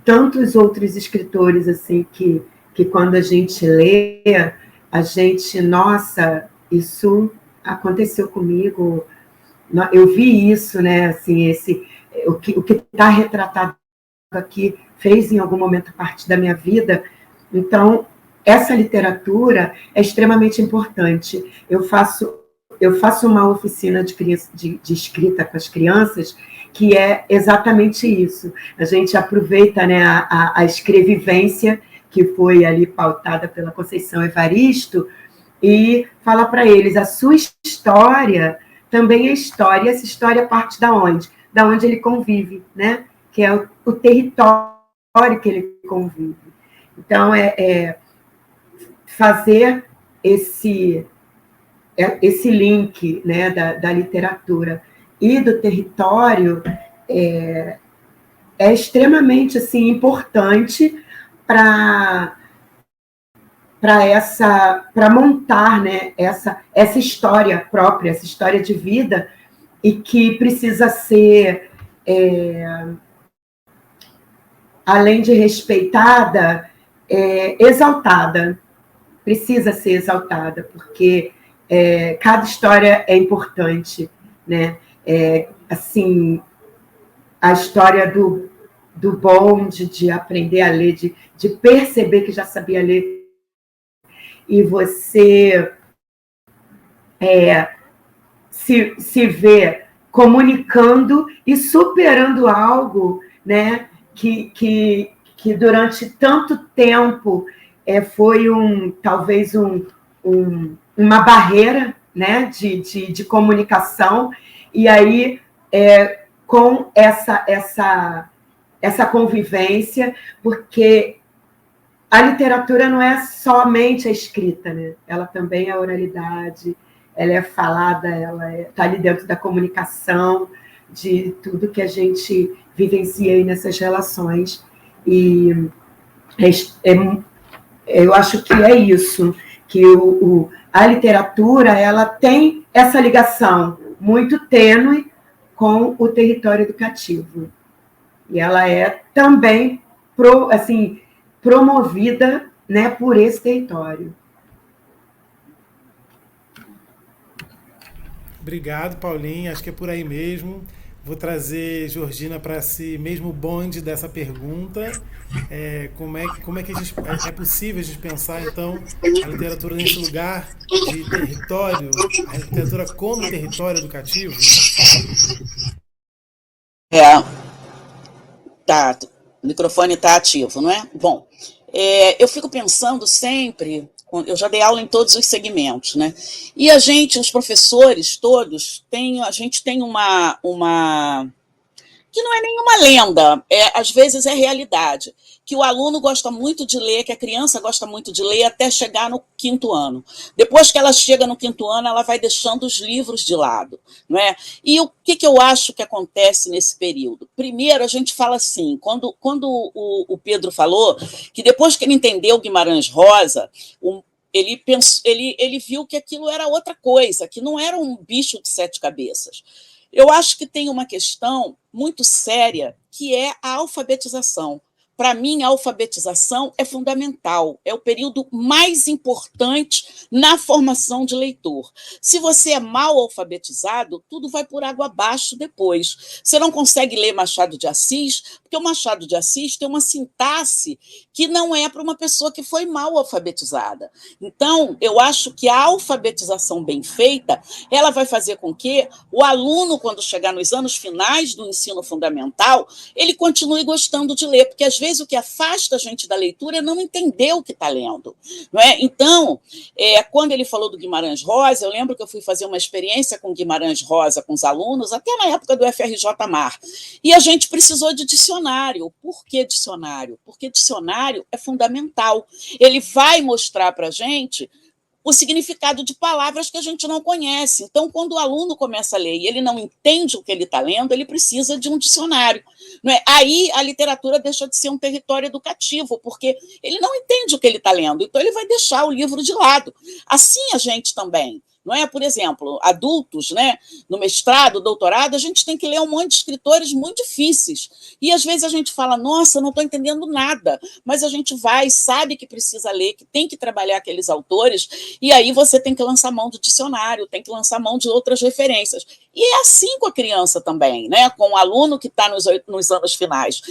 tantos outros escritores assim que quando a gente lê, a gente, nossa, isso aconteceu comigo, eu vi isso, né? Assim, o que está retratado aqui fez em algum momento parte da minha vida. Então, essa literatura é extremamente importante. Eu faço uma oficina de escrita com as crianças, que é exatamente isso. A gente aproveita, né, a escrevivência, que foi ali pautada pela Conceição Evaristo, e fala para eles, a sua história também é história, e essa história parte da onde? Da onde ele convive, né? Que é o território que ele convive. Então, fazer esse link, né, da literatura e do território é extremamente assim, importante para montar, né, essa história própria, essa história de vida, e que precisa ser, além de respeitada, exaltada. Precisa ser exaltada, porque cada história é importante, né? Assim, a história do bonde, de aprender a ler, de perceber que já sabia ler, e você se vê comunicando e superando algo, né, que durante tanto tempo foi talvez uma barreira, né, de comunicação, e aí com essa convivência, porque a literatura não é somente a escrita, né? Ela também é a oralidade, ela é falada, ela está ali dentro da comunicação, de tudo que a gente vivencia aí nessas relações. E eu acho que é isso, que a literatura ela tem essa ligação muito tênue com o território educativo. E ela é também promovida, né, por esse território. Obrigado, Paulinho. Acho que é por aí mesmo. Vou trazer Georgina para esse mesmo bonde dessa pergunta. Como é que é possível a gente pensar, então, a literatura nesse lugar de território, a literatura como território educativo? Tá, o microfone está ativo, não é? Bom, eu fico pensando sempre, eu já dei aula em todos os segmentos, né? E a gente, os professores todos, a gente tem uma que não é nenhuma lenda, às vezes é realidade, que o aluno gosta muito de ler, que a criança gosta muito de ler até chegar no 5º ano. Depois que ela chega no 5º ano, ela vai deixando os livros de lado, não é? E o que eu acho que acontece nesse período? Primeiro, a gente fala assim, quando o Pedro falou que depois que ele entendeu Guimarães Rosa, ele viu que aquilo era outra coisa, que não era um bicho de 7 cabeças. Eu acho que tem uma questão muito séria, que é a alfabetização. Para mim, a alfabetização é fundamental, é o período mais importante na formação de leitor. Se você é mal alfabetizado, tudo vai por água abaixo depois. Você não consegue ler Machado de Assis, porque o Machado de Assis tem uma sintaxe que não é para uma pessoa que foi mal alfabetizada. Então, eu acho que a alfabetização bem feita, ela vai fazer com que o aluno, quando chegar nos anos finais do ensino fundamental, ele continue gostando de ler, porque às vezes o que afasta a gente da leitura é não entender o que está lendo. Não é? Então, quando ele falou do Guimarães Rosa, eu lembro que eu fui fazer uma experiência com Guimarães Rosa com os alunos, até na época do FRJ Mar, e a gente precisou de dicionário. Por que dicionário? Porque dicionário é fundamental. Ele vai mostrar para a gente o significado de palavras que a gente não conhece. Então, quando o aluno começa a ler e ele não entende o que ele está lendo, ele precisa de um dicionário. Não é? Aí a literatura deixa de ser um território educativo, porque ele não entende o que ele está lendo, então ele vai deixar o livro de lado. Assim a gente também. Não é? Por exemplo, adultos, né, no mestrado, doutorado, a gente tem que ler um monte de escritores muito difíceis. E às vezes a gente fala, nossa, não estou entendendo nada, mas a gente vai, sabe que precisa ler, que tem que trabalhar aqueles autores, e aí você tem que lançar mão do dicionário, tem que lançar mão de outras referências. E é assim com a criança também, né, com o aluno que está nos anos finais.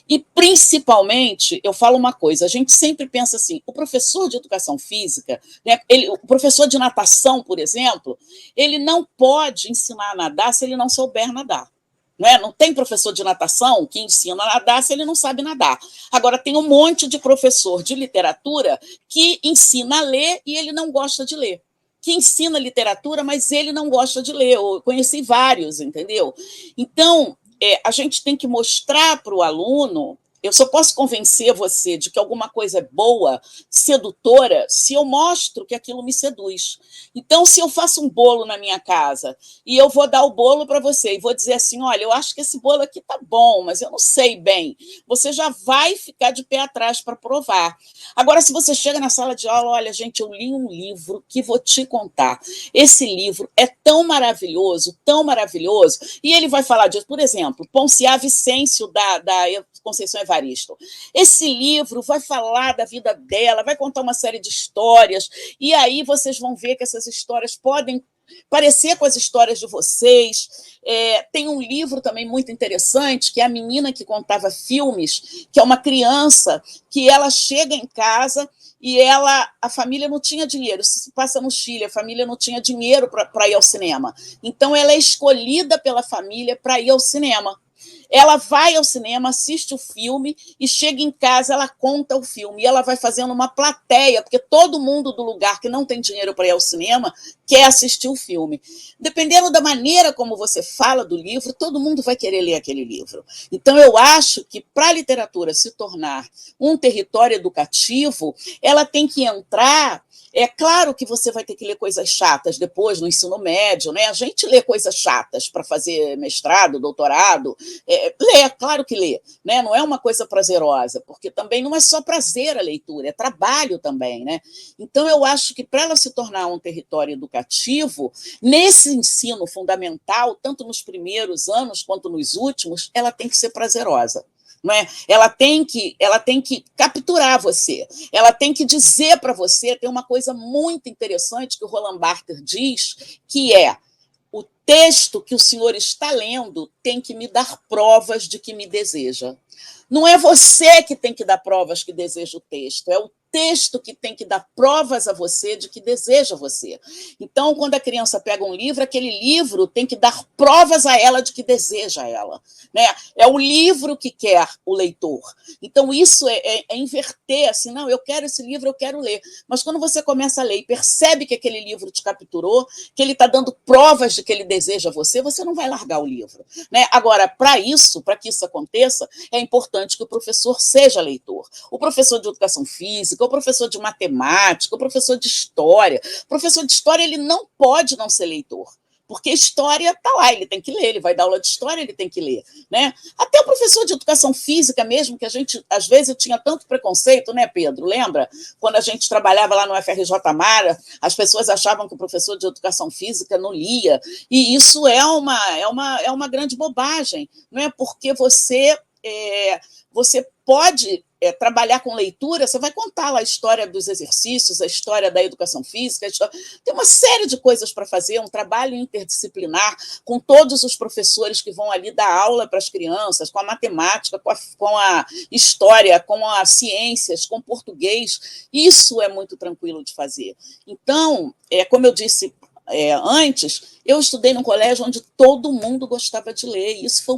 E, principalmente, eu falo uma coisa, a gente sempre pensa assim, o professor de educação física, né, o professor de natação, por exemplo, ele não pode ensinar a nadar se ele não souber nadar. Não tem professor de natação que ensina a nadar se ele não sabe nadar. Agora, tem um monte de professor de literatura que ensina a ler e ele não gosta de ler. Que ensina literatura, mas ele não gosta de ler. Eu conheci vários, entendeu? Então, a gente tem que mostrar para o aluno. Eu só posso convencer você de que alguma coisa é boa, sedutora, se eu mostro que aquilo me seduz. Então, se eu faço um bolo na minha casa e eu vou dar o bolo para você e vou dizer assim, olha, eu acho que esse bolo aqui tá bom, mas eu não sei bem, você já vai ficar de pé atrás para provar. Agora, se você chega na sala de aula, olha, gente, eu li um livro que vou te contar. Esse livro é tão maravilhoso, e ele vai falar disso. Por exemplo, Ponciá Vicêncio, Conceição Evaristo. Esse livro vai falar da vida dela, vai contar uma série de histórias, e aí vocês vão ver que essas histórias podem parecer com as histórias de vocês. Tem um livro também muito interessante, que é A Menina que Contava Filmes, que é uma criança que ela chega em casa e a família não tinha dinheiro. Se passa no Chile, a família não tinha dinheiro para ir ao cinema. Então, ela é escolhida pela família para ir ao cinema. Ela vai ao cinema, assiste o filme e chega em casa, ela conta o filme. E ela vai fazendo uma plateia, porque todo mundo do lugar que não tem dinheiro para ir ao cinema quer assistir o filme. Dependendo da maneira como você fala do livro, todo mundo vai querer ler aquele livro. Então, eu acho que para a literatura se tornar um território educativo, ela tem que entrar... É claro que você vai ter que ler coisas chatas depois, no ensino médio, né? A gente lê coisas chatas para fazer mestrado, doutorado, lê, claro que lê, né? Não é uma coisa prazerosa, porque também não é só prazer a leitura, é trabalho também, né? Então, eu acho que para ela se tornar um território educativo, nesse ensino fundamental, tanto nos primeiros anos quanto nos últimos, ela tem que ser prazerosa. Não é? Ela tem que capturar você, ela tem que dizer para você. Tem uma coisa muito interessante que o Roland Barthes diz, que é: o texto que o senhor está lendo tem que me dar provas de que me deseja. Não é você que tem que dar provas que deseja o texto, é o texto que tem que dar provas a você de que deseja você. Então, quando a criança pega um livro, aquele livro tem que dar provas a ela de que deseja ela, né? É o livro que quer o leitor. Então, isso é inverter, assim, não, eu quero esse livro, eu quero ler. Mas quando você começa a ler e percebe que aquele livro te capturou, que ele está dando provas de que ele deseja você, você não vai largar o livro, né? Agora, para que isso aconteça, é importante que o professor seja leitor. O professor de educação física, o professor de matemática, o professor de história. O professor de história, ele não pode não ser leitor, porque a história está lá, ele tem que ler, ele vai dar aula de história, ele tem que ler, né? Até o professor de educação física mesmo, que a gente, às vezes, tinha tanto preconceito, né, Pedro? Lembra? Quando a gente trabalhava lá no FRJ Mara, as pessoas achavam que o professor de educação física não lia, e isso é uma grande bobagem, não é? Porque você pode trabalhar com leitura, você vai contar lá a história dos exercícios, a história da educação física, tem uma série de coisas para fazer, um trabalho interdisciplinar com todos os professores que vão ali dar aula para as crianças, com a matemática, com a história, com as ciências, com o português. Isso é muito tranquilo de fazer. Então, como eu disse antes, eu estudei num colégio onde todo mundo gostava de ler, e isso foi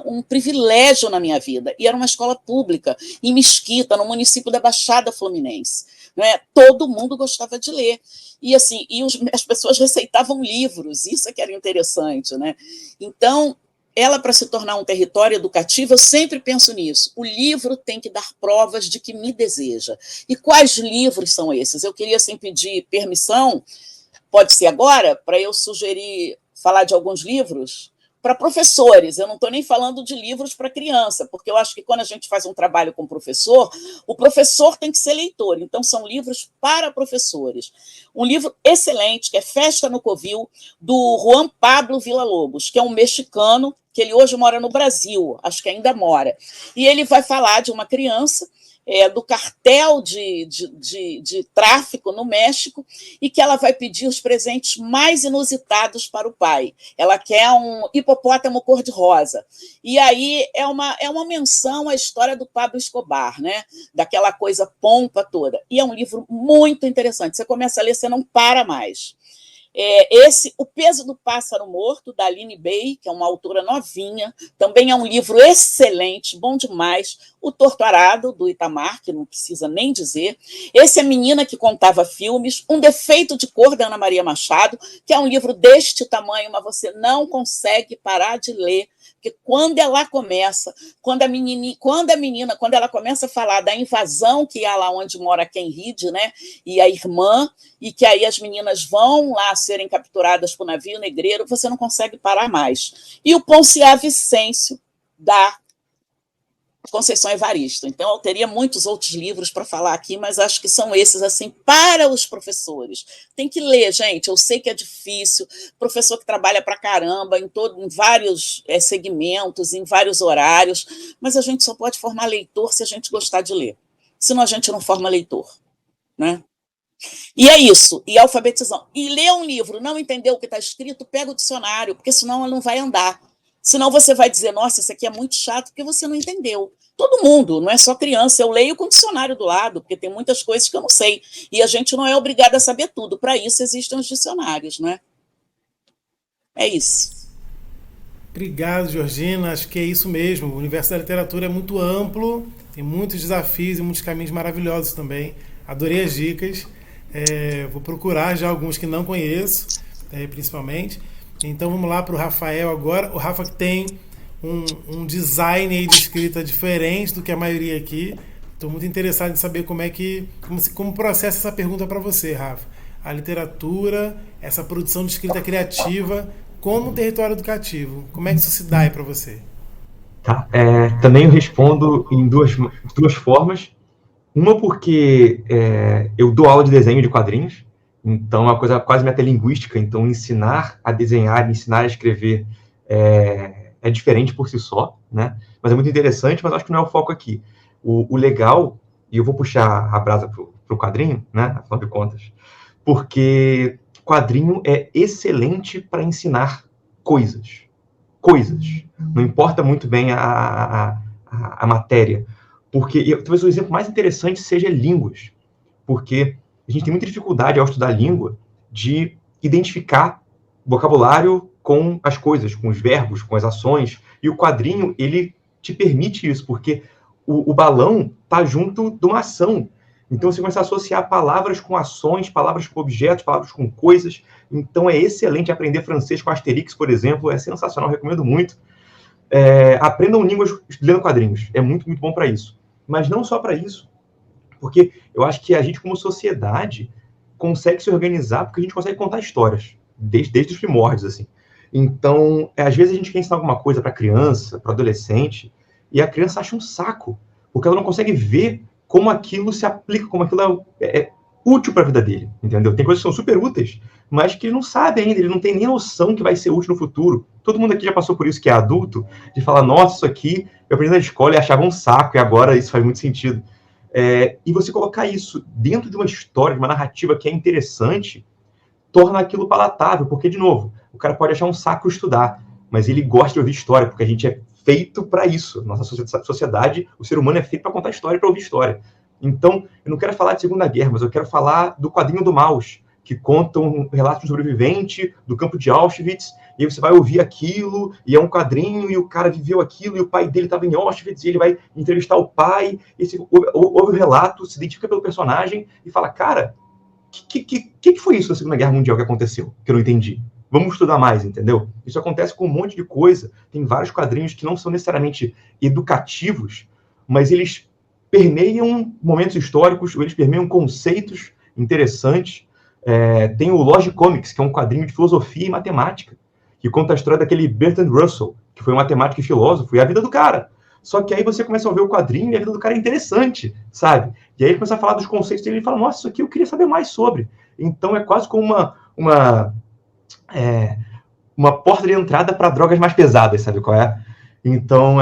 um privilégio na minha vida, e era uma escola pública, em Mesquita, no município da Baixada Fluminense, né? Todo mundo gostava de ler, e assim, as pessoas receitavam livros, isso é que era interessante, né? Então, ela, para se tornar um território educativo, eu sempre penso nisso, o livro tem que dar provas de que me deseja. E quais livros são esses? Eu queria, sem pedir permissão, pode ser agora, para eu sugerir, falar de alguns livros para professores. Eu não estou nem falando de livros para criança, porque eu acho que quando a gente faz um trabalho com o professor tem que ser leitor. Então, são livros para professores. Um livro excelente, que é Festa no Covil, do Juan Pablo Villa-Lobos, que é um mexicano, que ele hoje mora no Brasil, acho que ainda mora. E ele vai falar de uma criança do cartel de tráfico no México, e que ela vai pedir os presentes mais inusitados para o pai. Ela quer um hipopótamo cor-de-rosa. E aí é uma menção à história do Pablo Escobar, né? Daquela coisa pompa toda. E é um livro muito interessante. Você começa a ler, você não para mais. O Peso do Pássaro Morto, da Aline Bey, que é uma autora novinha, também é um livro excelente, bom demais. O Torturado, do Itamar, que não precisa nem dizer. Esse é A Menina que Contava Filmes. Um Defeito de Cor, da Ana Maria Machado, que é um livro deste tamanho, mas você não consegue parar de ler, porque quando ela começa, quando ela começa a falar da invasão que há lá onde mora Ken Reed, né, e a irmã, e que aí as meninas vão lá serem capturadas por navio negreiro, você não consegue parar mais. E o Ponciá Vicêncio, da Conceição Evaristo. Então, eu teria muitos outros livros para falar aqui, mas acho que são esses, assim, para os professores. Tem que ler, gente, eu sei que é difícil, professor que trabalha para caramba em vários segmentos, em vários horários, mas a gente só pode formar leitor se a gente gostar de ler, senão a gente não forma leitor, né? E é isso, e alfabetização. E ler um livro, não entendeu o que está escrito, pega o dicionário, porque senão ela não vai andar. Senão você vai dizer, nossa, isso aqui é muito chato, porque você não entendeu. Todo mundo, não é só criança. Eu leio com o dicionário do lado, porque tem muitas coisas que eu não sei. E a gente não é obrigado a saber tudo. Para isso existem os dicionários, né? É isso. Obrigado, Georgina. Acho que é isso mesmo. O universo da literatura é muito amplo, tem muitos desafios e muitos caminhos maravilhosos também. Adorei as dicas. Vou procurar já alguns que não conheço, principalmente. Então vamos lá para o Rafael agora. O Rafa que tem um design aí de escrita diferente do que a maioria aqui. Estou muito interessado em saber como processa essa pergunta para você, Rafa. A literatura, essa produção de escrita criativa como um território educativo. Como é que isso se dá aí para você? Tá. Também eu respondo em duas formas. Uma porque eu dou aula de desenho de quadrinhos, então é uma coisa quase metalinguística, então ensinar a desenhar, ensinar a escrever é diferente por si só, né? Mas é muito interessante, mas acho que não é o foco aqui. O legal, e eu vou puxar a brasa pro quadrinho, né? Afinal de contas, porque quadrinho é excelente para ensinar coisas. Não importa muito bem a matéria. Porque talvez o exemplo mais interessante seja línguas. Porque a gente tem muita dificuldade ao estudar língua de identificar vocabulário com as coisas, com os verbos, com as ações. E o quadrinho, ele te permite isso, porque o balão está junto de uma ação. Então, você começa a associar palavras com ações, palavras com objetos, palavras com coisas. Então, é excelente aprender francês com Asterix, por exemplo. É sensacional, recomendo muito. Aprendam línguas lendo quadrinhos. É muito, muito bom para isso. Mas não só para isso. Porque eu acho que a gente, como sociedade, consegue se organizar porque a gente consegue contar histórias. Desde os primórdios, assim. Então, às vezes a gente quer ensinar alguma coisa para criança, para adolescente, e a criança acha um saco. Porque ela não consegue ver como aquilo se aplica, como aquilo é útil para a vida dele, entendeu? Tem coisas que são super úteis, mas que ele não sabe ainda, ele não tem nem noção que vai ser útil no futuro. Todo mundo aqui já passou por isso, que é adulto, de falar, nossa, isso aqui eu aprendi na escola e achava um saco, e agora isso faz muito sentido. E você colocar isso dentro de uma história, de uma narrativa que é interessante, torna aquilo palatável, porque, de novo, o cara pode achar um saco estudar, mas ele gosta de ouvir história, porque a gente é feito para isso. Nossa sociedade, o ser humano é feito para contar história e para ouvir história. Então, eu não quero falar de Segunda Guerra, mas eu quero falar do quadrinho do Maus, que conta um relato de um sobrevivente do campo de Auschwitz, e aí você vai ouvir aquilo, e é um quadrinho, e o cara viveu aquilo, e o pai dele estava em Auschwitz, e ele vai entrevistar o pai, e você ouve o relato, se identifica pelo personagem, e fala, cara, que foi isso na Segunda Guerra Mundial que aconteceu? Que eu não entendi. Vamos estudar mais, entendeu? Isso acontece com um monte de coisa. Tem vários quadrinhos que não são necessariamente educativos, mas eles permeiam momentos históricos, ou eles permeiam conceitos interessantes. Tem o Logicomics, que é um quadrinho de filosofia e matemática, que conta a história daquele Bertrand Russell, que foi um matemático e filósofo, e a vida do cara. Só que aí você começa a ver o quadrinho e a vida do cara é interessante, sabe? E aí ele começa a falar dos conceitos dele e fala, nossa, isso aqui eu queria saber mais sobre. Então é quase como uma porta de entrada para drogas mais pesadas, sabe qual é? Então,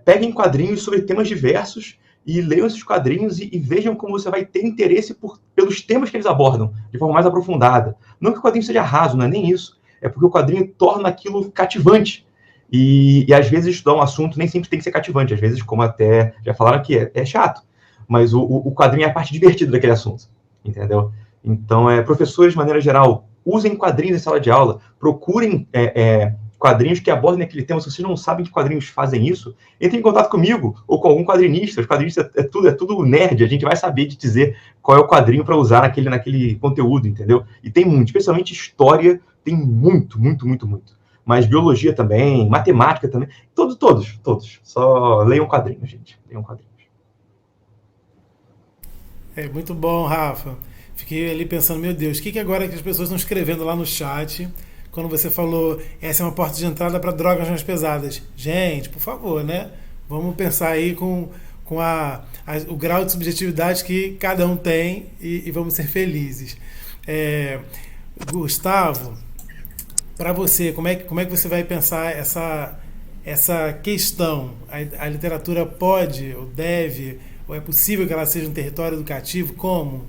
peguem quadrinhos sobre temas diversos e leiam esses quadrinhos e vejam como você vai ter interesse pelos temas que eles abordam, de forma mais aprofundada. Não que o quadrinho seja raso, não é nem isso. É porque o quadrinho torna aquilo cativante. E às vezes estudar um assunto nem sempre tem que ser cativante. Às vezes, como até já falaram aqui, é chato. Mas o quadrinho é a parte divertida daquele assunto, entendeu? Então, professores, de maneira geral, usem quadrinhos em sala de aula, procurem quadrinhos que abordem aquele tema. Se vocês não sabem que quadrinhos fazem isso, entrem em contato comigo ou com algum quadrinista. Os quadrinistas é tudo nerd, a gente vai saber de dizer qual é o quadrinho para usar naquele conteúdo, entendeu? E tem muito, especialmente história, tem muito. Mas biologia também, matemática também, todos. Só leiam quadrinhos, gente, leiam quadrinhos. Muito bom, Rafa. Fiquei ali pensando, meu Deus, o que agora que as pessoas estão escrevendo lá no chat, quando você falou, essa é uma porta de entrada para drogas mais pesadas. Gente, por favor, né? Vamos pensar aí com o grau de subjetividade que cada um tem e vamos ser felizes. Gustavo, para você, como é que você vai pensar essa questão? A literatura pode ou deve, ou é possível que ela seja um território educativo? Como?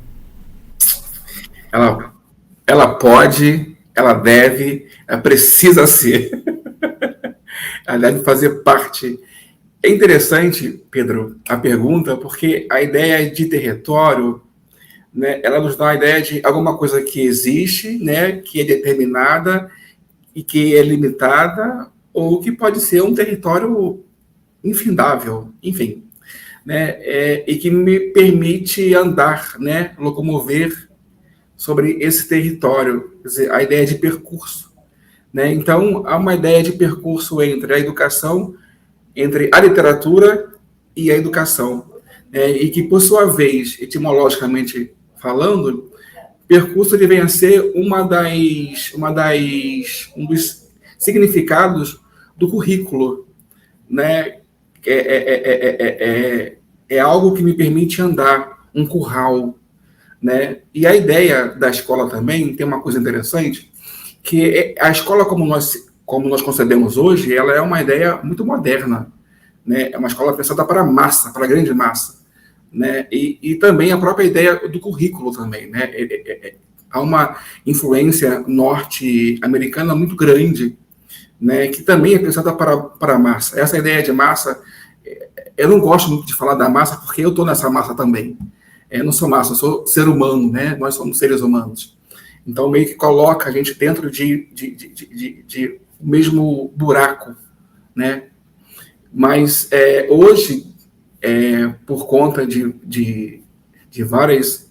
Ela pode, ela deve, ela precisa ser. Ela deve fazer parte. É interessante, Pedro, a pergunta, porque a ideia de território, né, ela nos dá a ideia de alguma coisa que existe, né, que é determinada e que é limitada, ou que pode ser um território infindável, enfim, né, e que me permite andar, né, locomover sobre esse território, quer dizer, a ideia de percurso, né? Então, há uma ideia de percurso entre a educação, entre a literatura e a educação, né? E que, por sua vez, etimologicamente falando, percurso ele vem a ser um dos significados do currículo, né? É algo que me permite andar, um curral, né? E a ideia da escola também tem uma coisa interessante, que a escola como nós concebemos hoje, ela é uma ideia muito moderna, né? É uma escola pensada para a massa, para a grande massa, né? E também a própria ideia do currículo também, né? Há uma influência norte-americana muito grande, né? Que também é pensada para a massa. Essa ideia de massa, eu não gosto muito de falar da massa, porque eu estou nessa massa também. Eu não sou massa, eu sou ser humano, né? Nós somos seres humanos. Então, meio que coloca a gente dentro de mesmo buraco, né? Mas hoje, por conta de várias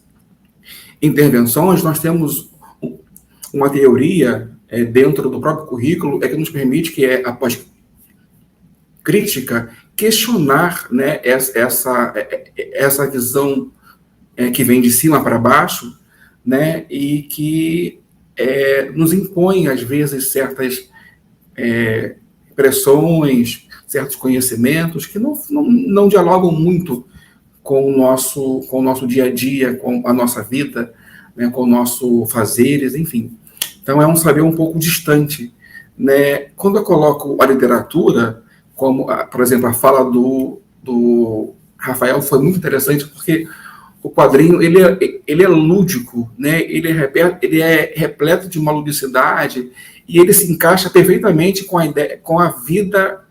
intervenções, nós temos uma teoria dentro do próprio currículo que nos permite, que é a pós-crítica, questionar, né, essa visão que vem de cima para baixo, né, e que nos impõe, às vezes, certas pressões, certos conhecimentos que não dialogam muito com o nosso dia a dia, com a nossa vida, né, com o nosso fazeres, enfim. Então, é um saber um pouco distante, né? Quando eu coloco a literatura, como, por exemplo, a fala do Rafael foi muito interessante, porque o quadrinho ele é lúdico, né? Ele é repleto de uma ludicidade e ele se encaixa perfeitamente com a vida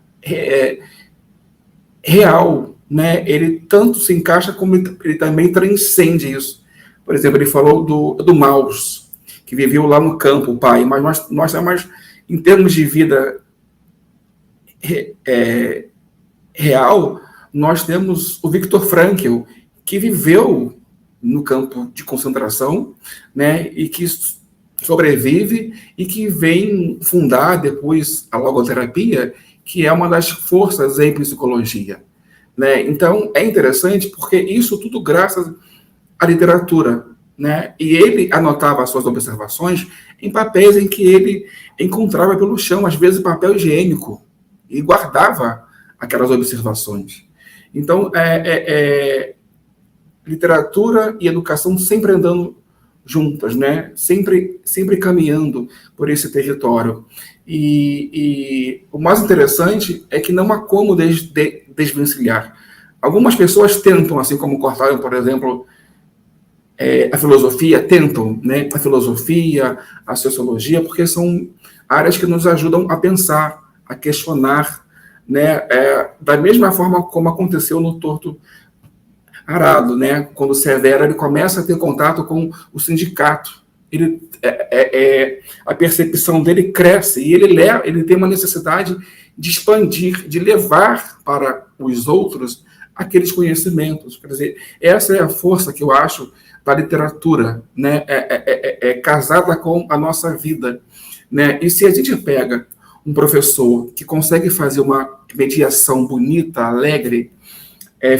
real, né? Ele tanto se encaixa como ele também transcende isso. Por exemplo, ele falou do Maus, que viveu lá no campo, o pai, mas nós em termos de vida real, nós temos o Viktor Frankl, que viveu no campo de concentração, né, e que sobrevive e que vem fundar depois a logoterapia, que é uma das forças em psicologia, né? Então, é interessante porque isso tudo graças à literatura, né? E ele anotava as suas observações em papéis em que ele encontrava pelo chão, às vezes papel higiênico, e guardava aquelas observações. Então, literatura e educação sempre andando juntas, né? Sempre caminhando por esse território. E o mais interessante é que não há como desvencilhar. Algumas pessoas tentam, assim como cortaram, por exemplo, a filosofia, tentam, né? A filosofia, a sociologia, porque são áreas que nos ajudam a pensar, a questionar, né? Da mesma forma como aconteceu no Torto Arado, né? Quando Severo ele começa a ter contato com o sindicato, a percepção dele cresce e ele tem uma necessidade de expandir, de levar para os outros aqueles conhecimentos. Quer dizer, essa é a força que eu acho da literatura, né? Casada com a nossa vida, né? E se a gente pega um professor que consegue fazer uma mediação bonita, alegre,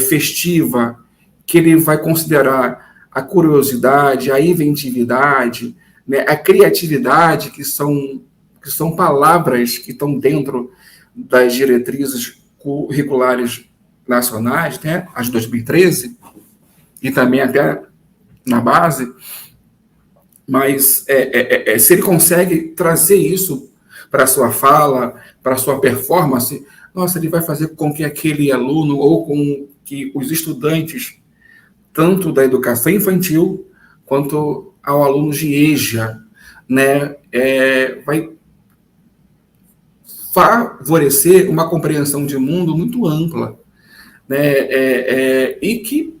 festiva, que ele vai considerar a curiosidade, a inventividade, né, a criatividade, que são palavras que estão dentro das diretrizes curriculares nacionais, né, as de 2013, e também até na base, mas se ele consegue trazer isso para a sua fala, para a sua performance, nossa, ele vai fazer com que aquele aluno ou com que os estudantes, tanto da educação infantil quanto ao aluno de EJA, né, vai favorecer uma compreensão de mundo muito ampla, né, e que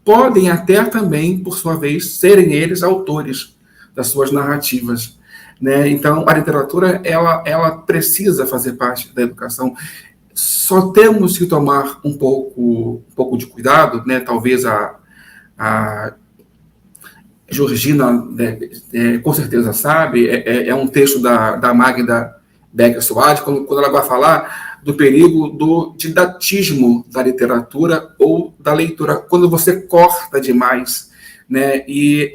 podem até também, por sua vez, serem eles autores das suas narrativas, né? Então, a literatura, ela precisa fazer parte da educação. Só temos que tomar um pouco de cuidado, né? Talvez a Georgina, né, com certeza sabe, é um texto da Magda Becker-Suárez, quando ela vai falar do perigo do didatismo da literatura ou da leitura, quando você corta demais, né? E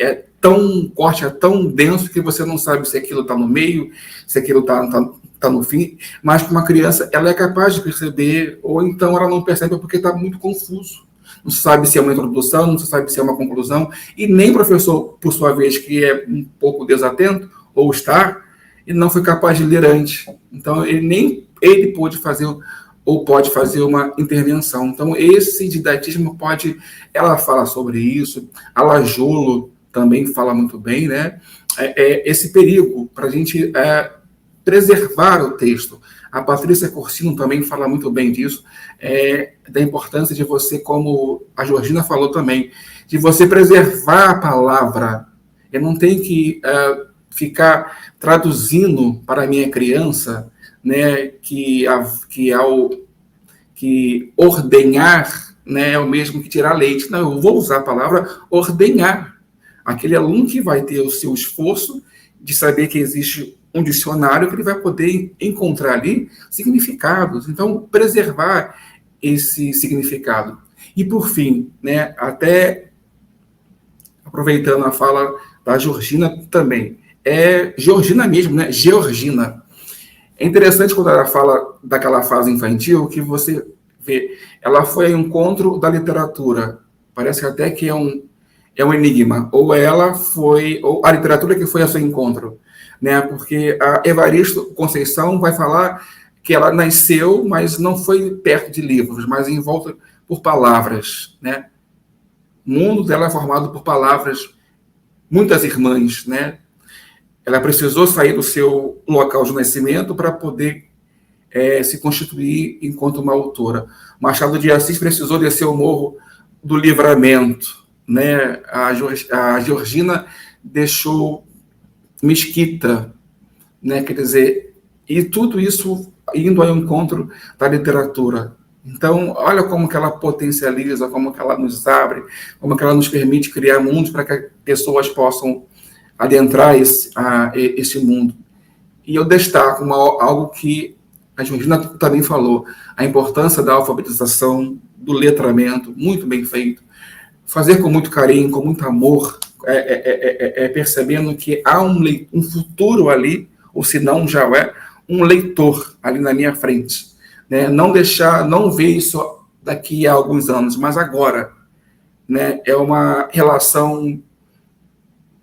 corte é tão denso que você não sabe se aquilo está no meio, se aquilo está no fim, mas para uma criança ela é capaz de perceber, ou então ela não percebe porque está muito confuso. Não se sabe se é uma introdução, não se sabe se é uma conclusão, e nem o professor, por sua vez, que é um pouco desatento, ou está, e não foi capaz de ler antes. Então, ele pode fazer uma intervenção. Então, esse didatismo ela fala sobre isso, a Lajolo também fala muito bem, né? Esse perigo para a gente preservar o texto. A Patrícia Corsino também fala muito bem disso, da importância de você, como a Georgina falou também, de você preservar a palavra. Eu não tenho que ficar traduzindo para a minha criança, né, que ordenhar, né, é o mesmo que tirar leite. Não, eu vou usar a palavra ordenhar. Aquele aluno que vai ter o seu esforço de saber que existe um dicionário que ele vai poder encontrar ali significados. Então, preservar esse significado. E, por fim, né, até aproveitando a fala da Georgina também, Georgina mesmo, né? Georgina. É interessante quando ela fala daquela fase infantil que você vê, ela foi ao encontro da literatura. Parece até que é um enigma. Ou a literatura que foi ao seu encontro, né? Porque a Evaristo Conceição vai falar que ela nasceu, mas não foi perto de livros, mas envolta por palavras, né? O mundo dela é formado por palavras, muitas irmãs, né? Ela precisou sair do seu local de nascimento para poder se constituir enquanto uma autora. Machado de Assis precisou descer o Morro do Livramento, né? A Georgina deixou Mesquita, né? Quer dizer, e tudo isso indo ao encontro da literatura. Então, olha como que ela potencializa, como que ela nos abre, como que ela nos permite criar mundos para que pessoas possam adentrar esse mundo. E eu destaco algo que a Georgina também falou, a importância da alfabetização, do letramento, muito bem feito, fazer com muito carinho, com muito amor, percebendo que há um futuro ali, ou se não já um leitor ali na minha frente, né? Não ver isso daqui a alguns anos, mas agora, né? É uma relação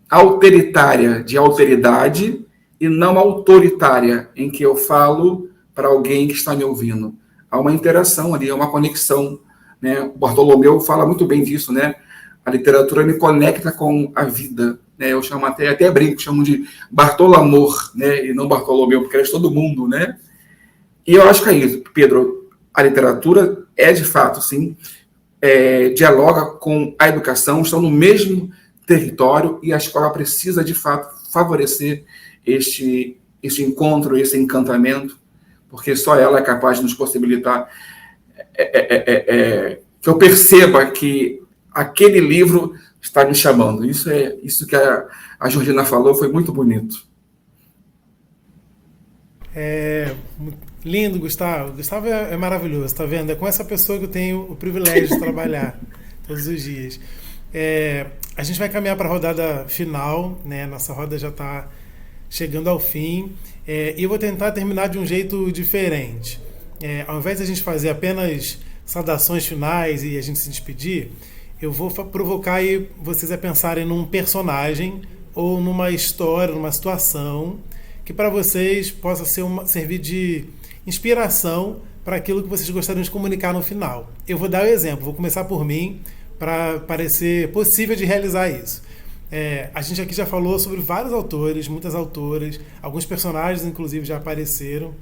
alteritária, de alteridade, e não autoritária, em que eu falo para alguém que está me ouvindo. Há uma interação ali, há uma conexão, né? O Bartolomeu fala muito bem disso, né? A literatura me conecta com a vida, né? Eu chamo até brinco, chamo de Bartolamor, né? E não Bartolomeu, porque é de todo mundo, né? E eu acho que é isso, Pedro. A literatura de fato, sim, dialoga com a educação, estão no mesmo território, e a escola precisa, de fato, favorecer este encontro, esse encantamento, porque só ela é capaz de nos possibilitar que eu perceba que aquele livro está me chamando. Isso que a Georgina falou foi muito bonito. Lindo, Gustavo. Gustavo é maravilhoso, tá vendo? É com essa pessoa que eu tenho o privilégio de trabalhar todos os dias. A gente vai caminhar para a rodada final, né? Nossa roda já está chegando ao fim, e eu vou tentar terminar de um jeito diferente. Ao invés de a gente fazer apenas saudações finais e a gente se despedir, eu vou provocar aí vocês a pensarem num personagem ou numa história, numa situação que para vocês possa servir de inspiração para aquilo que vocês gostariam de comunicar no final. Eu vou dar o exemplo, vou começar por mim, para parecer possível de realizar isso. A gente aqui já falou sobre vários autores, muitas autoras, alguns personagens inclusive já apareceram.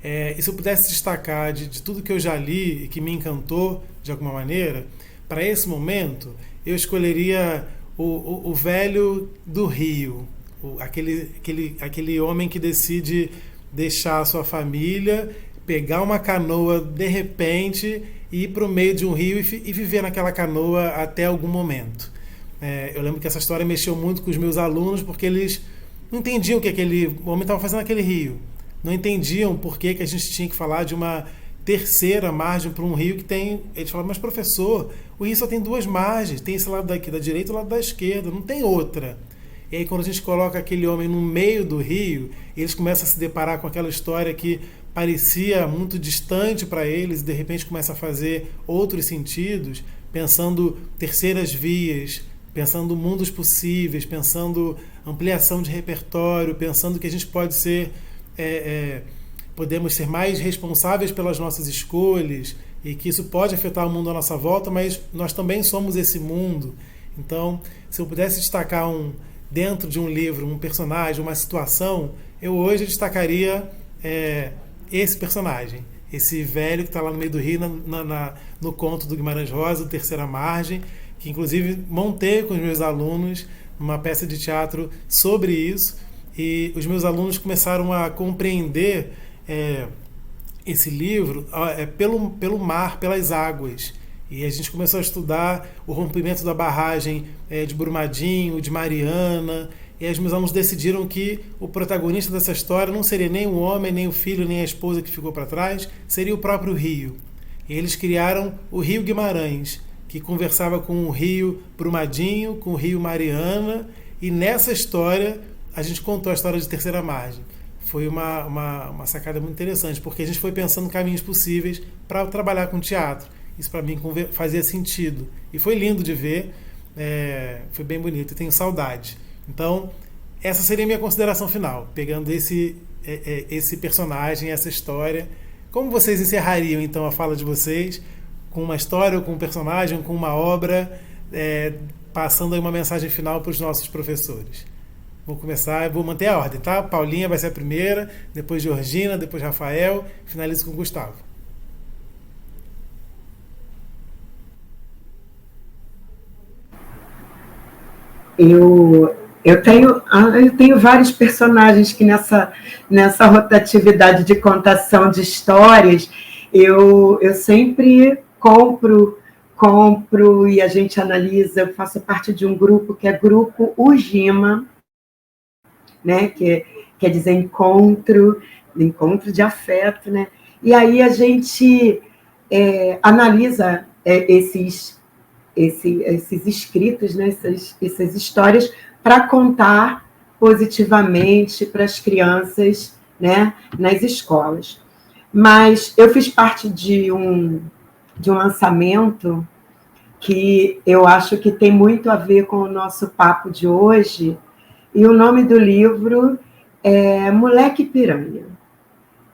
E se eu pudesse destacar de tudo que eu já li e que me encantou de alguma maneira, para esse momento eu escolheria o velho do Rio, aquele homem que decide deixar a sua família, pegar uma canoa de repente e ir para o meio de um rio e viver naquela canoa até algum momento. Eu lembro que essa história mexeu muito com os meus alunos, porque eles não entendiam o que aquele homem estava fazendo naquele rio. Não entendiam por que a gente tinha que falar de uma terceira margem para um rio que tem... Eles falavam, mas professor, o rio só tem duas margens, tem esse lado daqui da direita e o lado da esquerda, não tem outra. E aí quando a gente coloca aquele homem no meio do rio, eles começam a se deparar com aquela história que parecia muito distante para eles e de repente começa a fazer outros sentidos, pensando terceiras vias, pensando mundos possíveis, pensando ampliação de repertório, pensando que a gente pode ser... podemos ser mais responsáveis pelas nossas escolhas e que isso pode afetar o mundo à nossa volta, mas nós também somos esse mundo. Então, se eu pudesse destacar dentro de um livro, um personagem, uma situação, eu hoje destacaria esse personagem, esse velho que está lá no meio do rio, no conto do Guimarães Rosa, Terceira Margem, que inclusive montei com os meus alunos uma peça de teatro sobre isso, e os meus alunos começaram a compreender esse livro pelo mar, pelas águas. E a gente começou a estudar o rompimento da barragem de Brumadinho, de Mariana, e os meus alunos decidiram que o protagonista dessa história não seria nem o homem, nem o filho, nem a esposa que ficou para trás, seria o próprio rio. E eles criaram o Rio Guimarães, que conversava com o rio Brumadinho, com o rio Mariana, e nessa história a gente contou a história de Terceira Margem. Foi uma sacada muito interessante, porque a gente foi pensando caminhos possíveis para trabalhar com teatro. Isso para mim fazia sentido. E foi lindo de ver, foi bem bonito, e tenho saudade. Então, essa seria a minha consideração final, pegando esse personagem, essa história. Como vocês encerrariam, então, a fala de vocês? Com uma história, ou com um personagem, ou com uma obra, passando aí uma mensagem final para os nossos professores. Vou começar, vou manter a ordem, tá? Paulinha vai ser a primeira, depois Georgina, depois Rafael, finalizo com o Gustavo. Eu tenho vários personagens que nessa rotatividade de contação de histórias, eu sempre compro e a gente analisa. Eu faço parte de um grupo que é Grupo Ujima, né, que quer dizer encontro de afeto, né? E aí a gente analisa esses escritos, né, essas histórias, para contar positivamente para as crianças, né, nas escolas. Mas eu fiz parte de um lançamento que eu acho que tem muito a ver com o nosso papo de hoje, e o nome do livro é Moleque Piranha.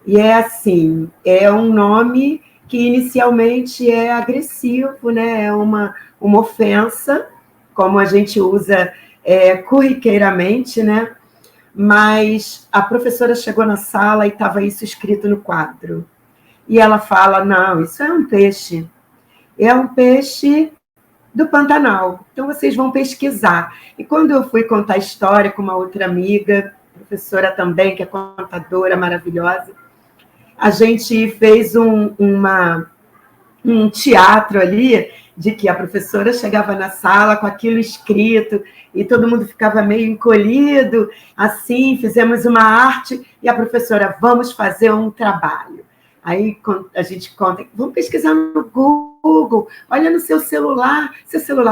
E é assim, é um nome que inicialmente é agressivo, né? É uma ofensa, como a gente usa corriqueiramente, né? Mas a professora chegou na sala e estava isso escrito no quadro. E ela fala, não, isso é um peixe do Pantanal. Então, vocês vão pesquisar. E quando eu fui contar a história com uma outra amiga, professora também, que é contadora maravilhosa, a gente fez um teatro ali, de que a professora chegava na sala com aquilo escrito, e todo mundo ficava meio encolhido, assim, fizemos uma arte, e a professora, vamos fazer um trabalho. Aí a gente conta, vamos pesquisar no Google, olha no seu celular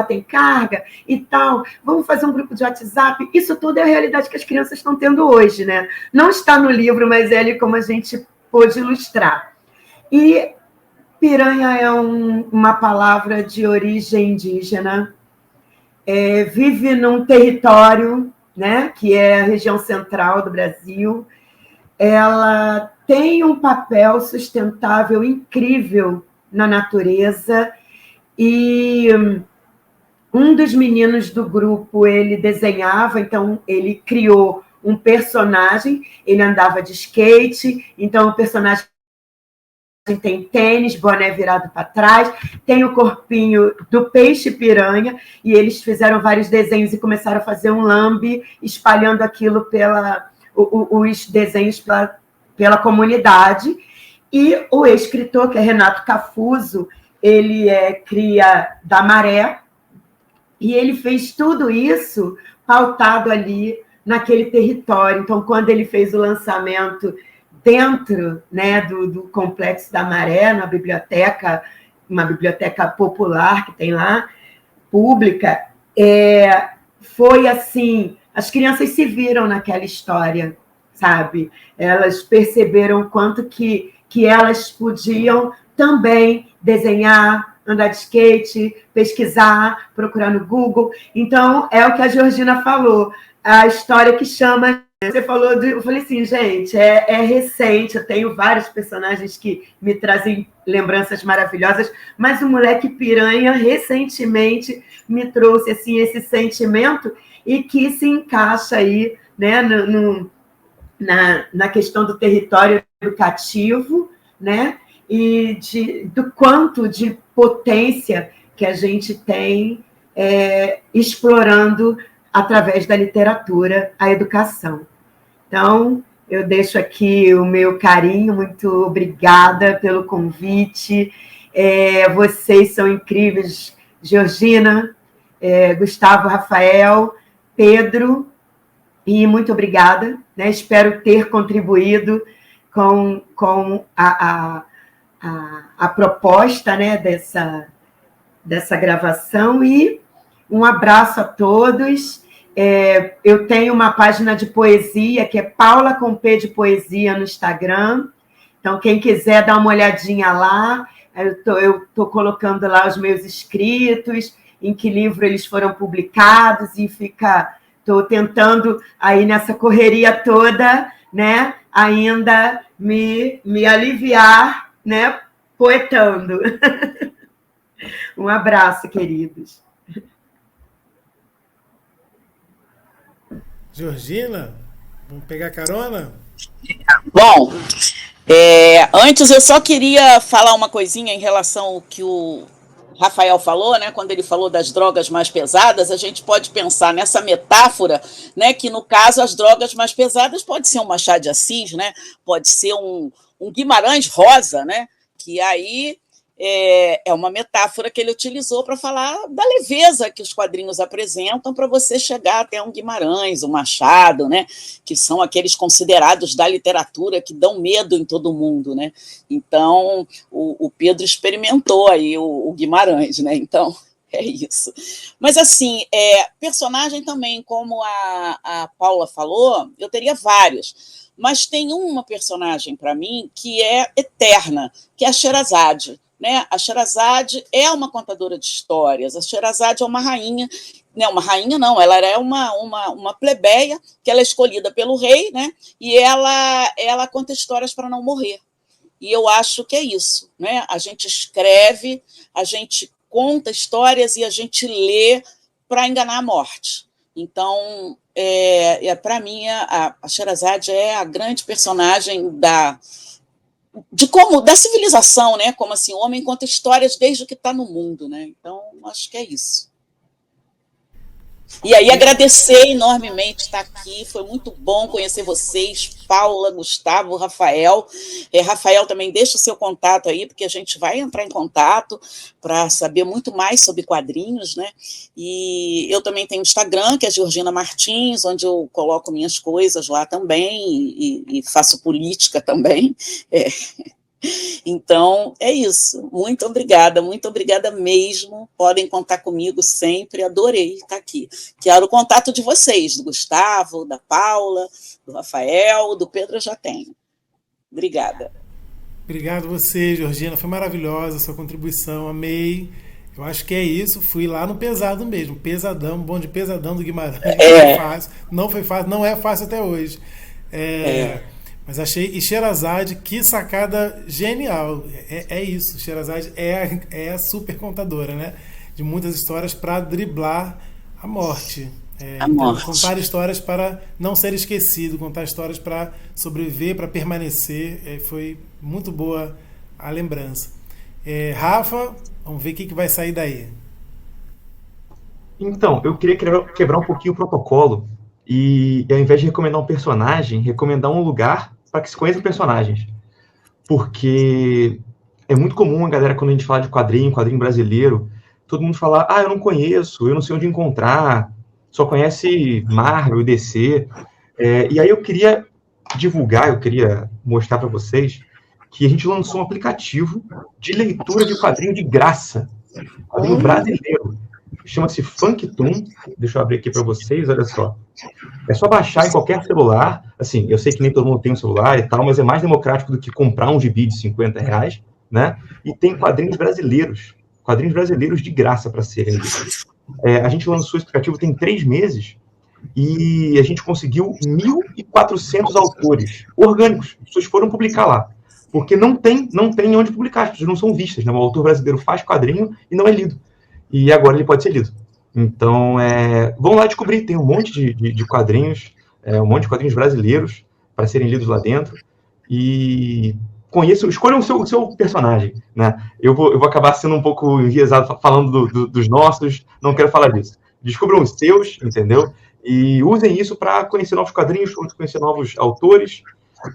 tem carga e tal, vamos fazer um grupo de WhatsApp. Isso tudo é a realidade que as crianças estão tendo hoje, né? Não está no livro, mas é ali como a gente pôde ilustrar. E Piranha é uma palavra de origem indígena, vive num território, né, que é a região central do Brasil. Ela tem um papel sustentável incrível na natureza, e um dos meninos do grupo, ele desenhava, então ele criou um personagem, ele andava de skate, então o personagem tem tênis, boné virado para trás, tem o corpinho do peixe piranha, e eles fizeram vários desenhos e começaram a fazer um lambe, espalhando aquilo os desenhos pela comunidade. E o escritor, que é Renato Cafuso, ele é cria da Maré, e ele fez tudo isso pautado ali naquele território. Então, quando ele fez o lançamento dentro, né, do Complexo da Maré, na biblioteca, uma biblioteca popular que tem lá, pública, foi assim, as crianças se viram naquela história, sabe? Elas perceberam o quanto que elas podiam também desenhar, andar de skate, pesquisar, procurar no Google. Então, é o que a Georgina falou, a história que chama. Você falou, eu falei assim, gente, é recente, eu tenho vários personagens que me trazem lembranças maravilhosas, mas o Moleque Piranha recentemente me trouxe assim, esse sentimento, e que se encaixa aí, né, na questão do território educativo, né, e do quanto de potência que a gente tem explorando através da literatura, a educação. Então, eu deixo aqui o meu carinho, muito obrigada pelo convite. Vocês são incríveis, Georgina, Gustavo, Rafael, Pedro, e muito obrigada, né? Espero ter contribuído com a proposta, né, dessa gravação, e um abraço a todos. Eu tenho uma página de poesia, que é Paula com P de Poesia no Instagram. Então, quem quiser dar uma olhadinha lá, eu estou colocando lá os meus escritos, em que livro eles foram publicados, e estou tentando, aí nessa correria toda, né, ainda me aliviar, né, poetando. Um abraço, queridos. Georgina, vamos pegar carona? Bom, antes eu só queria falar uma coisinha em relação ao que o Rafael falou, né? Quando ele falou das drogas mais pesadas, a gente pode pensar nessa metáfora, né? Que no caso as drogas mais pesadas pode ser um Machado de Assis, né? Pode ser um Guimarães Rosa, né? Que aí é uma metáfora que ele utilizou para falar da leveza que os quadrinhos apresentam para você chegar até um Guimarães, um Machado, né? Que são aqueles considerados da literatura que dão medo em todo mundo, né? Então, o Pedro experimentou aí o Guimarães, né? Então, é isso. Mas, assim, personagem também, como a Paula falou, eu teria vários, mas tem uma personagem para mim que é eterna, que é a Sherazade. Né? A Sherazade é uma contadora de histórias, a Sherazade é uma rainha, né? Uma rainha não, ela é uma plebeia, que ela é escolhida pelo rei, né? E ela conta histórias para não morrer. E eu acho que é isso, né? A gente escreve, a gente conta histórias e a gente lê para enganar a morte. Então, para mim, a Sherazade é a grande personagem da civilização, né? Como assim, o homem conta histórias desde que está no mundo, né? Então, acho que é isso. E aí, agradecer enormemente estar aqui, foi muito bom conhecer vocês, Paula, Gustavo, Rafael. Rafael, também deixa o seu contato aí, porque a gente vai entrar em contato para saber muito mais sobre quadrinhos, né? E eu também tenho Instagram, que é Georgina Martins, onde eu coloco minhas coisas lá também, e faço política também. Então, é isso. Muito obrigada mesmo. Podem contar comigo sempre, adorei estar aqui. Quero o contato de vocês, do Gustavo, da Paula, do Rafael, do Pedro eu já tenho. Obrigada. Obrigado você, Georgina. Foi maravilhosa a sua contribuição. Amei. Eu acho que é isso. Fui lá no pesado mesmo. Pesadão, bom de pesadão do Guimarães. Não foi fácil. Não foi fácil. Não é fácil até hoje. Mas achei. E Sherazade, que sacada genial. É isso. Sherazade é a super contadora, né? De muitas histórias para driblar a morte. Então, contar histórias para não ser esquecido, contar histórias para sobreviver, para permanecer. Foi muito boa a lembrança. Rafa, vamos ver o que vai sair daí. Então, eu queria quebrar um pouquinho o protocolo e, ao invés de recomendar um personagem, recomendar um lugar para que se conheça personagens. Porque é muito comum a galera, quando a gente fala de quadrinho brasileiro, todo mundo fala, eu não conheço, eu não sei onde encontrar, só conhece Marvel e DC. E aí eu queria divulgar, eu queria mostrar para vocês que a gente lançou um aplicativo de leitura de quadrinho de graça. Quadrinho brasileiro. Chama-se Funktoon. Deixa eu abrir aqui para vocês, olha só. É só baixar em qualquer celular. Assim, eu sei que nem todo mundo tem um celular e tal, mas é mais democrático do que comprar um gibi de R$50, né? E tem quadrinhos brasileiros de graça para serem lidos. A gente lançou esse aplicativo tem 3 meses e a gente conseguiu 1.400 autores orgânicos. As pessoas foram publicar lá. Porque não tem onde publicar, as pessoas não são vistas, né? O autor brasileiro faz quadrinho e não é lido. E agora ele pode ser lido. Então, vão lá descobrir, tem um monte de quadrinhos, um monte de quadrinhos brasileiros para serem lidos lá dentro. E escolham o seu personagem, né? Eu vou acabar sendo um pouco enviesado falando dos nossos, não quero falar disso. Descubram os seus, entendeu? E usem isso para conhecer novos quadrinhos, conhecer novos autores,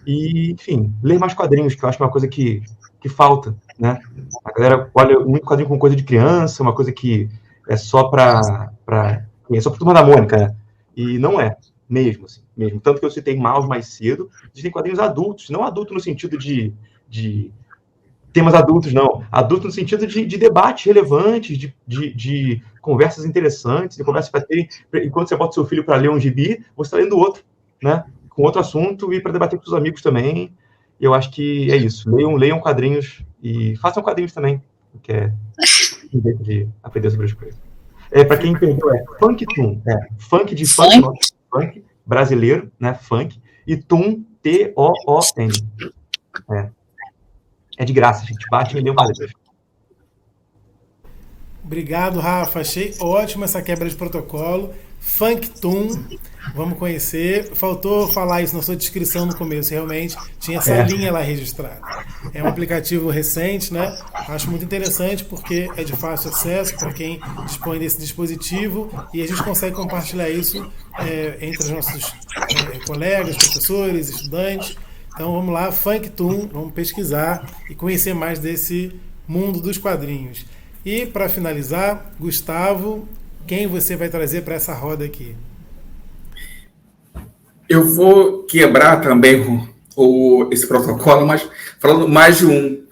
e, enfim, ler mais quadrinhos, que eu acho que é uma coisa que falta, né? A galera olha muito quadrinho como coisa de criança, uma coisa que é só é só pra Turma da Mônica, né? E não é, mesmo. Tanto que eu citei Maus mais cedo, existem quadrinhos adultos, não adulto no sentido de temas adultos, não. Adulto no sentido de debate relevante, de conversas interessantes, de conversas para terem... Enquanto você bota seu filho para ler um gibi, você está lendo outro, né? Com outro assunto e para debater com os amigos também. Eu acho que é isso. Leiam quadrinhos e façam quadrinhos também, que é um jeito de aprender sobre as coisas. Para quem perdeu, Funktoon. Funk de funk brasileiro, né? Funk. E Toon, T-O-O-N. É de graça, gente. Bate e lê um quadrinho. Obrigado, Rafa. Achei ótima essa quebra de protocolo. Funktoon, vamos conhecer. Faltou falar isso na sua descrição no começo, realmente tinha essa linha lá registrada. É um aplicativo recente, né? Acho muito interessante porque é de fácil acesso para quem dispõe desse dispositivo e a gente consegue compartilhar isso entre os nossos colegas, professores, estudantes. Então vamos lá, Funktoon, vamos pesquisar e conhecer mais desse mundo dos quadrinhos. E para finalizar, Gustavo, quem você vai trazer para essa roda aqui? Eu vou quebrar também esse protocolo, mas falando mais de um,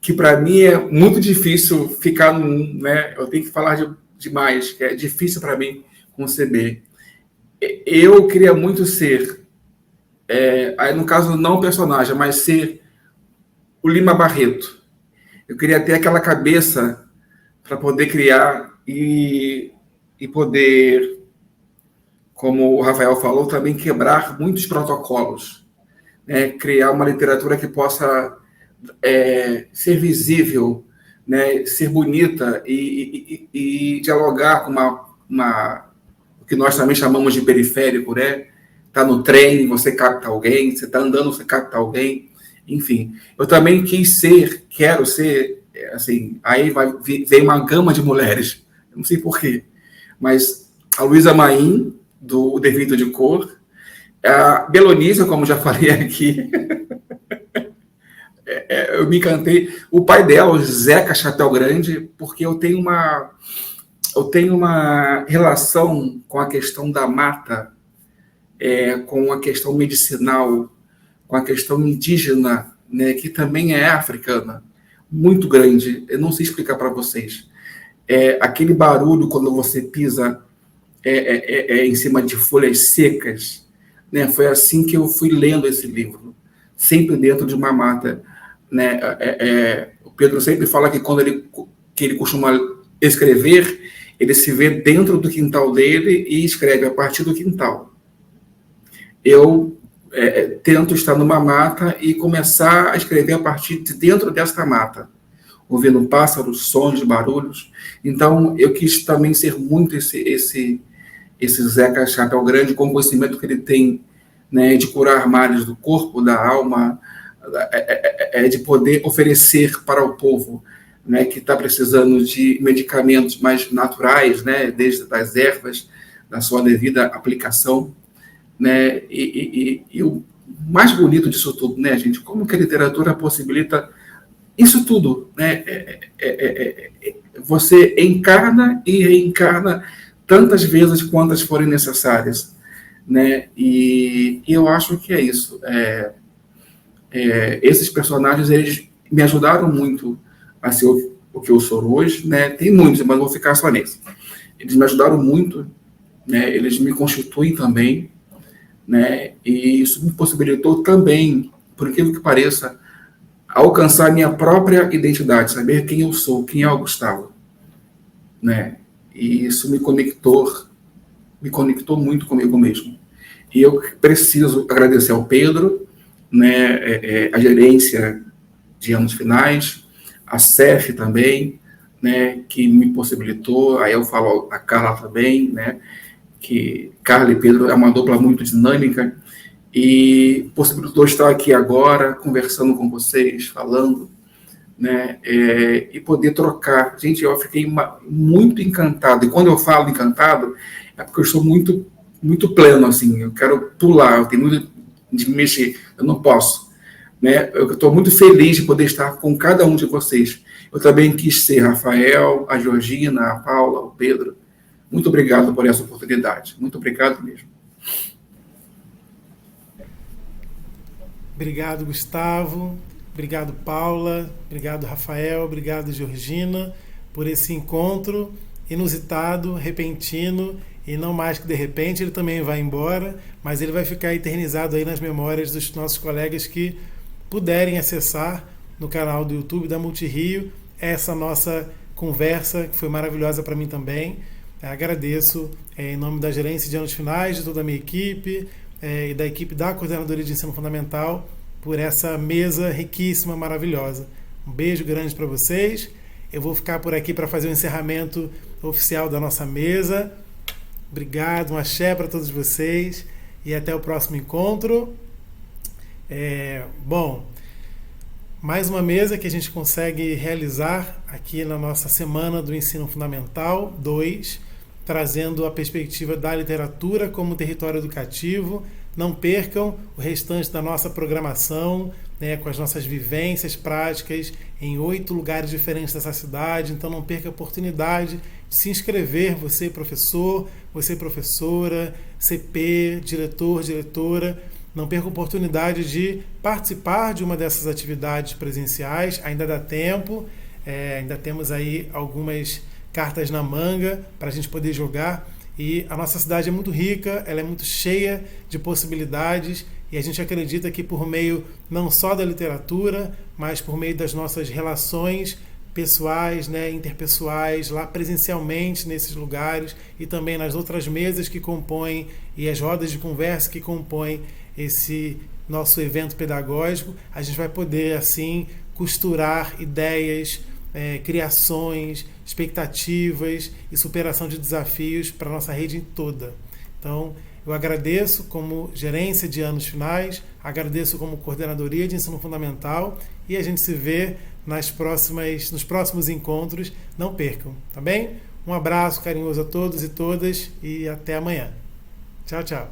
que para mim é muito difícil ficar num, né? Eu tenho que falar demais, que é difícil para mim conceber. Eu queria muito ser, aí no caso não o personagem, mas ser o Lima Barreto. Eu queria ter aquela cabeça para poder criar e poder, como o Rafael falou, também quebrar muitos protocolos, né? Criar uma literatura que possa ser visível, né? Ser bonita e dialogar com o que nós também chamamos de periférico, né? Tá no trem, você capta alguém, você está andando, você capta alguém, enfim. Eu também quero ser, assim, aí vem uma gama de mulheres, eu não sei porquê, mas a Luísa Maim, do Defeito de Cor, a Belonísia, como já falei aqui, eu me encantei. O pai dela, o Zeca Chapéu Grande, porque eu tenho uma relação com a questão da mata, com a questão medicinal, com a questão indígena, né, que também é africana, muito grande. Eu não sei explicar para vocês. Aquele barulho quando você pisa em cima de folhas secas, né? Foi assim que eu fui lendo esse livro, sempre dentro de uma mata. né? O Pedro sempre fala que quando ele costuma escrever, ele se vê dentro do quintal dele e escreve a partir do quintal. Eu tento estar numa mata e começar a escrever a partir de dentro desta mata, ouvindo pássaros, sons, barulhos. Então, eu quis também ser muito esse Zeca Chapéu Grande, com o conhecimento que ele tem, né, de curar males do corpo, da alma, de poder oferecer para o povo, né, que está precisando de medicamentos mais naturais, né, desde as ervas, da sua devida aplicação, né, e o mais bonito disso tudo, né, gente, como que a literatura possibilita isso tudo, né, você encarna e reencarna tantas vezes quantas forem necessárias, né, e eu acho que é isso. Esses personagens, eles me ajudaram muito a ser o que eu sou hoje, né, tem muitos, mas vou ficar só nesse. Eles me ajudaram muito, né, eles me constituem também, né, e isso me possibilitou também, por incrível que pareça, alcançar minha própria identidade, saber quem eu sou, quem é o Gustavo, né, e isso me conectou muito comigo mesmo. E eu preciso agradecer ao Pedro, né, a gerência de anos finais, a CEF também, né, que me possibilitou, aí eu falo a Carla também, né, que Carla e Pedro é uma dupla muito dinâmica, e possibilitou estar aqui agora, conversando com vocês, falando, né, e poder trocar. Gente, eu fiquei muito encantado, e quando eu falo encantado, é porque eu estou muito, muito pleno, assim, eu quero pular, eu tenho muito de me mexer, eu não posso, né, eu estou muito feliz de poder estar com cada um de vocês. Eu também quis ser Rafael, a Georgina, a Paula, o Pedro. Muito obrigado por essa oportunidade, muito obrigado mesmo. Obrigado, Gustavo. Obrigado, Paula. Obrigado, Rafael. Obrigado, Georgina, por esse encontro inusitado, repentino, e não mais que de repente ele também vai embora, mas ele vai ficar eternizado aí nas memórias dos nossos colegas que puderem acessar no canal do YouTube da Multirio essa nossa conversa, que foi maravilhosa para mim também. Agradeço em nome da gerência de anos finais, de toda a minha equipe, e da equipe da Coordenadoria de Ensino Fundamental, por essa mesa riquíssima, maravilhosa. Um beijo grande para vocês. Eu vou ficar por aqui para fazer o encerramento oficial da nossa mesa. Obrigado, um axé para todos vocês e até o próximo encontro. Bom, mais uma mesa que a gente consegue realizar aqui na nossa Semana do Ensino Fundamental 2, trazendo a perspectiva da literatura como território educativo. Não percam o restante da nossa programação, né, com as nossas vivências práticas em 8 lugares diferentes dessa cidade. Então não perca a oportunidade de se inscrever, você professor, você professora, CP, diretor, diretora. Não perca a oportunidade de participar de uma dessas atividades presenciais. Ainda dá tempo, ainda temos aí algumas cartas na manga para a gente poder jogar. E a nossa cidade é muito rica, ela é muito cheia de possibilidades, e a gente acredita que por meio não só da literatura, mas por meio das nossas relações pessoais, né, interpessoais, lá presencialmente nesses lugares, e também nas outras mesas que compõem e as rodas de conversa que compõem esse nosso evento pedagógico, a gente vai poder assim costurar ideias, criações, expectativas e superação de desafios para a nossa rede toda. Então, eu agradeço como gerência de anos finais, agradeço como coordenadoria de ensino fundamental, e a gente se vê nos próximos encontros. Não percam, tá bem? Um abraço carinhoso a todos e todas e até amanhã. Tchau, tchau.